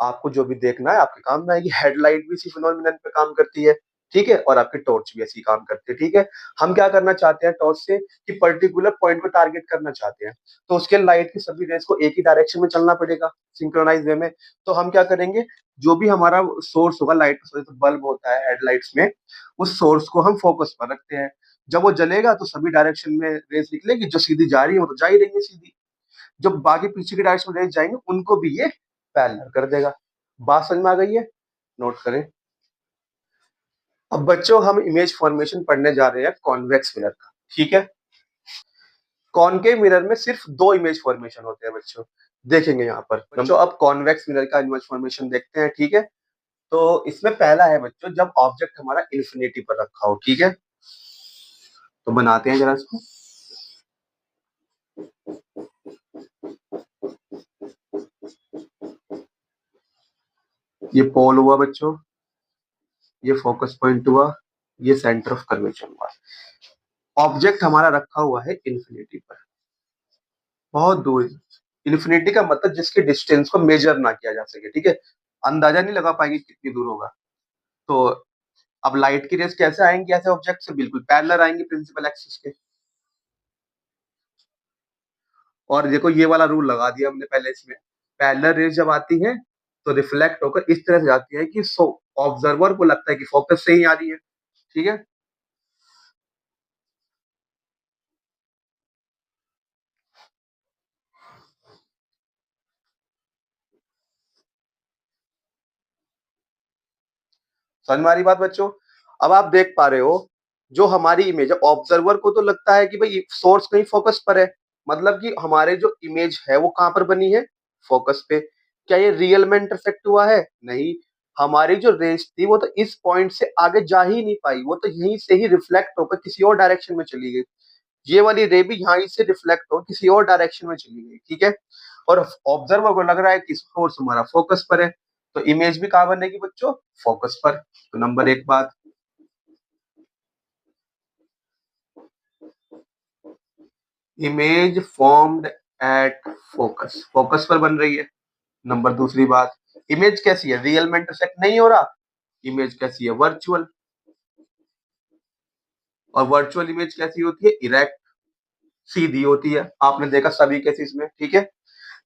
आपको जो भी देखना है आपके काम में आएगी। हेडलाइट भी इसी फिनोमिनन पे काम करती है, ठीक है, और आपकी टॉर्च भी ऐसी काम करती है, ठीक है। हम क्या करना चाहते हैं टॉर्च से, कि पर्टिकुलर पॉइंट को टारगेट करना चाहते हैं, तो उसके लाइट की सभी रेस को एक ही डायरेक्शन में चलना पड़ेगा सिंक्रोनाइज वे में। तो हम क्या करेंगे, जो भी हमारा सोर्स होगा लाइट का, तो बल्ब होता है हेडलाइट्स में, उस सोर्स को हम फोकस पर रखते हैं। जब वो जलेगा तो सभी डायरेक्शन में रेस निकलेगी, जो सीधी जा रही है वो तो जा ही रही है सीधी, जो बाकी पीछे के डायरेक्शन में रेस जाएंगे उनको भी ये पैरेलल कर देगा। बात समझ में आ गई है? नोट करें। अब बच्चों हम इमेज फॉर्मेशन पढ़ने जा रहे हैं कॉन्वेक्स मिरर का, ठीक है। कॉनकेव मिरर में सिर्फ दो इमेज फॉर्मेशन होते हैं बच्चों, देखेंगे यहाँ पर बच्चों। अब कॉन्वेक्स मिरर का इमेज फॉर्मेशन देखते हैं, ठीक है। तो इसमें पहला है बच्चों, जब ऑब्जेक्ट हमारा इन्फिनिटी पर रखा हो, ठीक है। तो बनाते हैं जरा इसको। ये पोल हुआ बच्चों, ये फोकस पॉइंट हुआ, ये सेंटर ऑफ कर्वेचर हुआ। ऑब्जेक्ट हमारा रखा हुआ है इन्फिनिटी पर, बहुत दूर। इन्फिनिटी का मतलब जिसके डिस्टेंस को मेजर ना किया जा सके, ठीक है, अंदाजा नहीं लगा पाएंगे कितनी दूर होगा। तो अब लाइट की रेस कैसे आएंगी ऐसे ऑब्जेक्ट से? बिल्कुल पैरेलल आएंगी प्रिंसिपल एक्सिस के। और देखो ये वाला रूल लगा दिया हमने पहले इसमें, पैरेलल रेस जब आती है तो रिफ्लेक्ट होकर इस तरह से जाती है कि सो ऑब्जर्वर को लगता है कि फोकस से ही आ रही है, ठीक है। समझ में आ रही बात बच्चों? अब आप देख पा रहे हो, जो हमारी इमेज है ऑब्जर्वर को तो लगता है कि भाई सोर्स कहीं फोकस पर है, मतलब कि हमारे जो इमेज है वो कहां पर बनी है? फोकस पे। क्या ये रियल में इंटरसेक्ट हुआ है? नहीं। हमारी जो रेस थी वो तो इस पॉइंट से आगे जा ही नहीं पाई, वो तो यहीं से ही रिफ्लेक्ट होकर किसी और डायरेक्शन में चली गई। ये वाली रे भी यहाँ से रिफ्लेक्ट हो किसी और डायरेक्शन में चली गई, ठीक है। और ऑब्जर्वर को लग रहा है कि सोर्स हमारा फोकस पर है, तो इमेज भी कहाँ बनेगी बच्चों? फोकस पर। तो नंबर एक बात, image formed at focus, focus पर बन रही है। नंबर दूसरी बात, इमेज कैसी है? रियल में इंटरसेक्ट नहीं हो रहा, इमेज कैसी है? वर्चुअल। और वर्चुअल इमेज कैसी होती है, इरेक्ट, सीधी होती है। आपने देखा सभी केसेस में, ठीक है।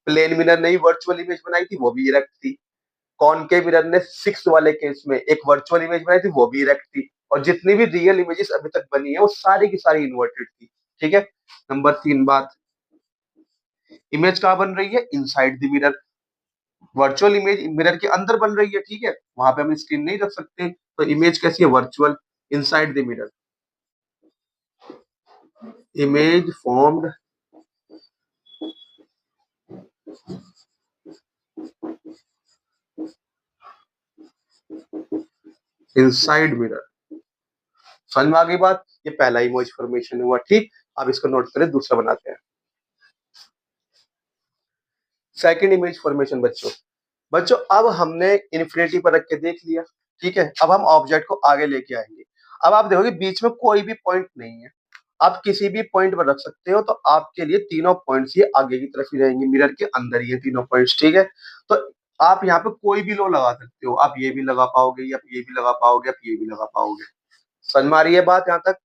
प्लेन मिरर ने ही वर्चुअल इमेज बनाई थी, वो भी इरेक्ट थी। कॉनकेव मिरर ने 6 वाले केस में एक वर्चुअल इमेज बनाई थी, वो भी इरेक्ट थी। और जितनी भी रियल इमेजेस अभी तक बनी है वो सारी की सारी इन्वर्टेड थी, ठीक है। नंबर 3 बात, इमेज कहाँ बन रही है, inside the mirror. Virtual image mirror के अंदर बन रही है, ठीक है, वहां पे हम स्क्रीन नहीं रख सकते, तो इमेज कैसी है, virtual, inside the mirror. Image formed inside mirror. समझ में आ गई बात, ये पहला इमेज फॉर्मेशन हुआ, ठीक। अब इसको नोट करें, दूसरा बनाते हैं। सेकंड इमेज फॉर्मेशन बच्चों, बच्चों अब हमने इन्फिनिटी पर रख के देख लिया, ठीक है। अब हम ऑब्जेक्ट को आगे लेके आएंगे। अब आप देखोगे बीच में कोई भी पॉइंट नहीं है, आप किसी भी पॉइंट पर रख सकते हो, तो आपके लिए तीनों पॉइंट्स ये आगे की तरफ ही रहेंगे, मिरर के अंदर ही है तीनों पॉइंट्स, ठीक है। तो आप यहाँ पे कोई भी लो लगा सकते हो, आप ये भी लगा पाओगे, आप ये भी लगा पाओगे, आप ये भी लगा पाओगे। समझ में आ रही है बात यहाँ तक।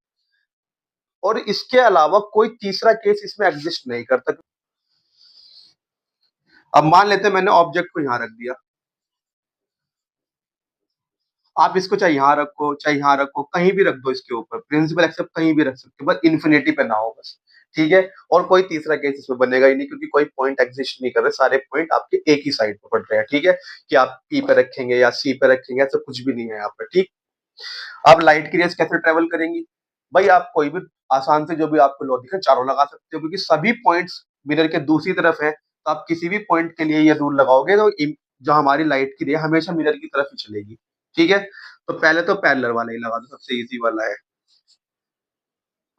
और इसके अलावा कोई तीसरा केस इसमें एग्जिस्ट नहीं करता। अब मान लेते हैं मैंने ऑब्जेक्ट को यहाँ रख दिया, आप इसको चाहे यहाँ रखो चाहे यहाँ रखो, कहीं भी रख दो इसके ऊपर, प्रिंसिपल एक्सेप्ट कहीं भी रख सकते हो, बस इन्फिनिटी पे ना हो बस, ठीक है। और कोई तीसरा केस इसमें बनेगा ही नहीं, क्योंकि कोई पॉइंट एग्जिस्ट नहीं कर रहे, सारे पॉइंट आपके एक ही साइड पर पड़ रहे हैं, ठीक है। कि आप पी पे रखेंगे या सी पे रखेंगे, ऐसा कुछ भी नहीं है यहाँ पर, ठीक। अब लाइट की रेस कैसे ट्रेवल करेंगी, भाई आप कोई भी आसान से जो भी आपको लॉजिक है चारों लगा सकते हो, क्योंकि सभी पॉइंट्स मिरर के दूसरी तरफ है, तो आप किसी भी पॉइंट के लिए ये रूल लगाओगे तो जो हमारी लाइट की रे हमेशा मिरर की तरफ ही चलेगी, ठीक है। तो पहले तो पैरेलल वाला ही लगा दो, सबसे इजी वाला है।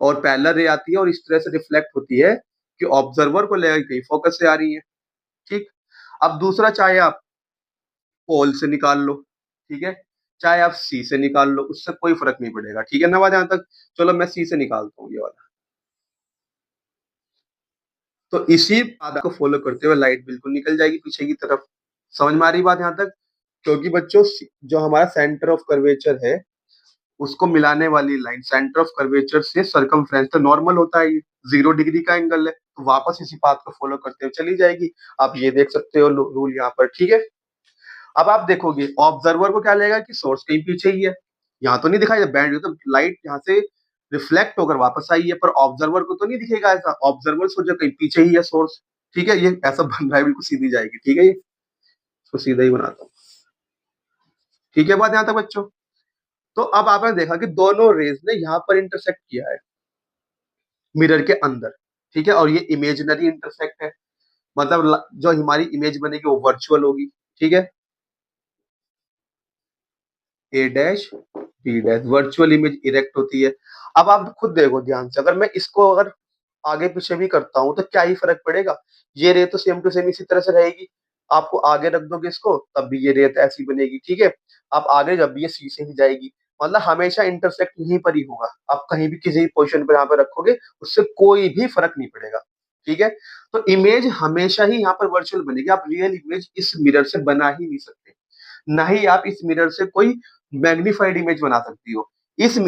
और पैरेलल रे आती है और इस तरह से रिफ्लेक्ट होती है कि ऑब्जर्वर को लेकर कहीं फोकस से आ रही है, ठीक। अब दूसरा, चाहे आप पोल से निकाल लो, ठीक है, चाहे आप सी से निकाल लो, उससे कोई फर्क नहीं पड़ेगा, ठीक है ना बात यहाँ तक। चलो मैं सी से निकालता हूँ ये वाला। तो इसी बात को फॉलो करते हुए लाइट बिल्कुल निकल जाएगी पीछे की तरफ। समझ में आ रही बात यहाँ तक। क्योंकि बच्चों जो हमारा सेंटर ऑफ कर्वेचर है, उसको मिलाने वाली लाइन सेंटर ऑफ कर्वेचर से सरकमफ्रेंस तो नॉर्मल होता है, 0 डिग्री का एंगल है, तो वापस इसी बात को फॉलो करते हुए चली जाएगी। आप ये देख सकते हो रूल यहाँ पर, ठीक है। अब आप देखोगे ऑब्जर्वर को क्या लगेगा कि सोर्स कहीं पीछे ही है, यहाँ तो नहीं दिखाई दे बैंड, तो लाइट यहाँ से रिफ्लेक्ट होकर वापस आई है, पर ऑब्जर्वर को तो नहीं दिखेगा ऐसा, ऑब्जर्वर सोचे कहीं पीछे ही है सोर्स, ठीक है। ये ऐसा बन रहा है, बिल्कुल सीधी जाएगी, ठीक है। ये इसको सीधा ही बनाता हूँ, ठीक है बात यहाँ तक बच्चों। तो अब आपने देखा कि दोनों रेज ने यहाँ पर इंटरसेक्ट किया है मिरर के अंदर, ठीक है। और ये इमेजिनरी इंटरसेक्ट है, मतलब जो हमारी इमेज बनेगी वो वर्चुअल होगी, ठीक है। A dash B dash, virtual image erect होती है। अब आप खुद देखो ध्यान से, अगर मैं इसको अगर आगे पीछे भी करता हूँ तो क्या ही फर्क पड़ेगा, ये रेत तो सेम टू सेम इसी तरह से रहेगी। आपको आगे रख दोगे इसको तब भी ये रेत ऐसी बनेगी, ठीक है। आप आगे जब भी ये सी से ही जाएगी, मतलब हमेशा इंटरसेक्ट यहीं पर ही होगा। आप कहीं भी किसी पोजिशन पर यहाँ पे रखोगे, उससे कोई भी फर्क नहीं पड़ेगा, ठीक है। तो इमेज हमेशा ही यहाँ पर वर्चुअल बनेगी, आप रियल इमेज इस मिरर से बना ही नहीं सकते, ना ही आप इस मिरर से कोई मैग्नीफाइड इमेज बना सकती हो। इस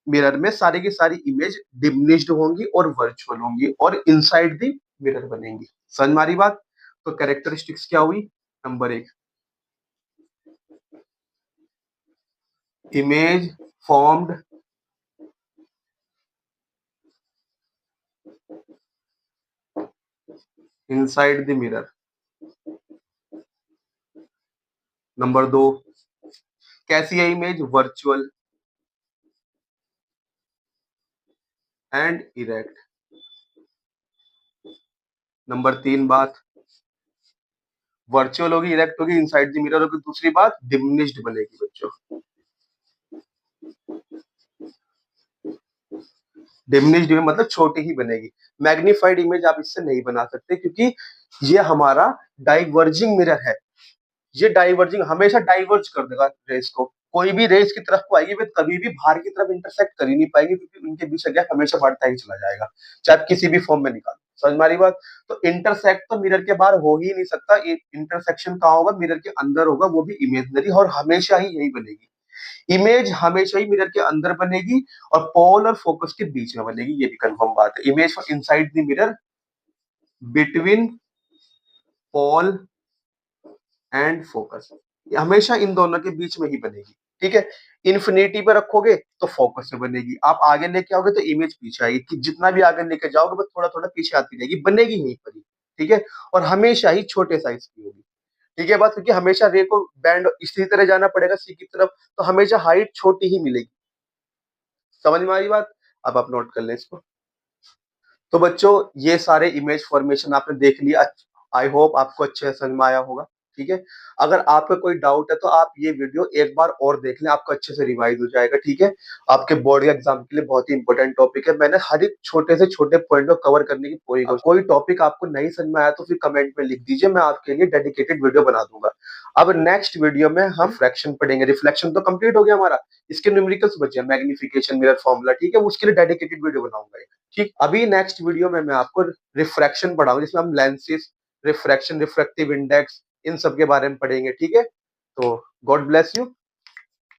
मिरर में सारी की सारी इमेज डिमिनिश्ड होंगी और वर्चुअल होंगी और इनसाइड द मिरर बनेंगी। समझ में आ रही बात। तो कैरेक्टरिस्टिक्स क्या हुई, number 1, image formed inside the mirror. Number 2, कैसी है image, virtual and erect. Number 3 बात, वर्चुअल होगी, इरेक्ट होगी, इनसाइड द मिरर होगी। दूसरी बात, डिमिनिश्ड बनेगी बच्चों। डिमिनिश्ड इमेज मतलब छोटी ही बनेगी। मैग्नीफाइड इमेज आप इससे नहीं बना सकते, क्योंकि ये हमारा डाइवर्जिंग मिरर है। ये डाइवर्जिंग हमेशा डाइवर्ज कर देगा रेस को, कोई भी रेस की तरफ को आएगी वे कभी भी बाहर की तरफ इंटरसेक्ट कर ही नहीं पाएगी, क्योंकि उनके बीच का गैप हमेशा बढ़ता ही चला जाएगा, चाहे आप किसी भी फॉर्म में निकालो। समझ मारी बात। तो इंटरसेक्ट तो मिरर के बाहर हो ही नहीं सकता, इंटरसेक्शन कहाँ होगा, मिरर के अंदर होगा, वो भी इमेजनरी, और हमेशा ही यही बनेगी। इमेज हमेशा ही मिरर के अंदर बनेगी और पोल और फोकस के बीच में बनेगी, ये भी कंफर्म बात है। Image for inside the mirror between pole and focus, हमेशा इन दोनों के बीच में ही बनेगी, ठीक है। इन्फिनिटी पे रखोगे तो फोकस में बनेगी, आप आगे लेके आओगे तो इमेज पीछे आएगी, कि जितना भी आगे लेके जाओगे बस थोड़ा थोड़ा पीछे आती रहेगी, बनेगी यहीं पर ही, ठीक है। और हमेशा ही छोटे साइज की होगी, ठीक है बात, क्योंकि हमेशा रे को बैंड इसी तरह जाना पड़ेगा सी की तरफ, तो हमेशा हाइट छोटी ही मिलेगी। समझ में आई बात? अब आप नोट कर लें इसको। तो बच्चों ये सारे इमेज फॉर्मेशन आपने देख लिया, आई होप आपको अच्छे से समझ में आया होगा, ठीक है। अगर आपका कोई डाउट है तो आप ये वीडियो एक बार और देख लें, आपको अच्छे से रिवाइज हो जाएगा, ठीक है। आपके बोर्ड के एग्जाम के लिए बहुत ही इंपॉर्टेंट टॉपिक है, मैंने हर एक छोटे से छोटे पॉइंट को कवर करने की पूरी कोशिश। कोई टॉपिक आपको नहीं समझ में आया तो फिर कमेंट में लिख दीजिए, मैं आपके लिए डेडिकेटेड वीडियो बना दूंगा। अब नेक्स्ट वीडियो में हम फ्रैक्शन पढ़ेंगे, रिफ्लेक्शन तो कंप्लीट हो गया हमारा, इसके न्यूमेरिकल्स बचे, मैग्निफिकेशन, मिरर फॉर्मूला, ठीक है, उसके लिए डेडिकेटेड वीडियो बनाऊंगा, ठीक। अभी नेक्स्ट वीडियो में मैं आपको रिफ्रैक्शन पढ़ाऊंगा, जिसमें हम लेंसेज, रिफ्रैक्शन, रिफ्रैक्टिव इंडेक्स, इन सब के बारे में पढ़ेंगे, ठीक है। तो गॉड ब्लेस यू।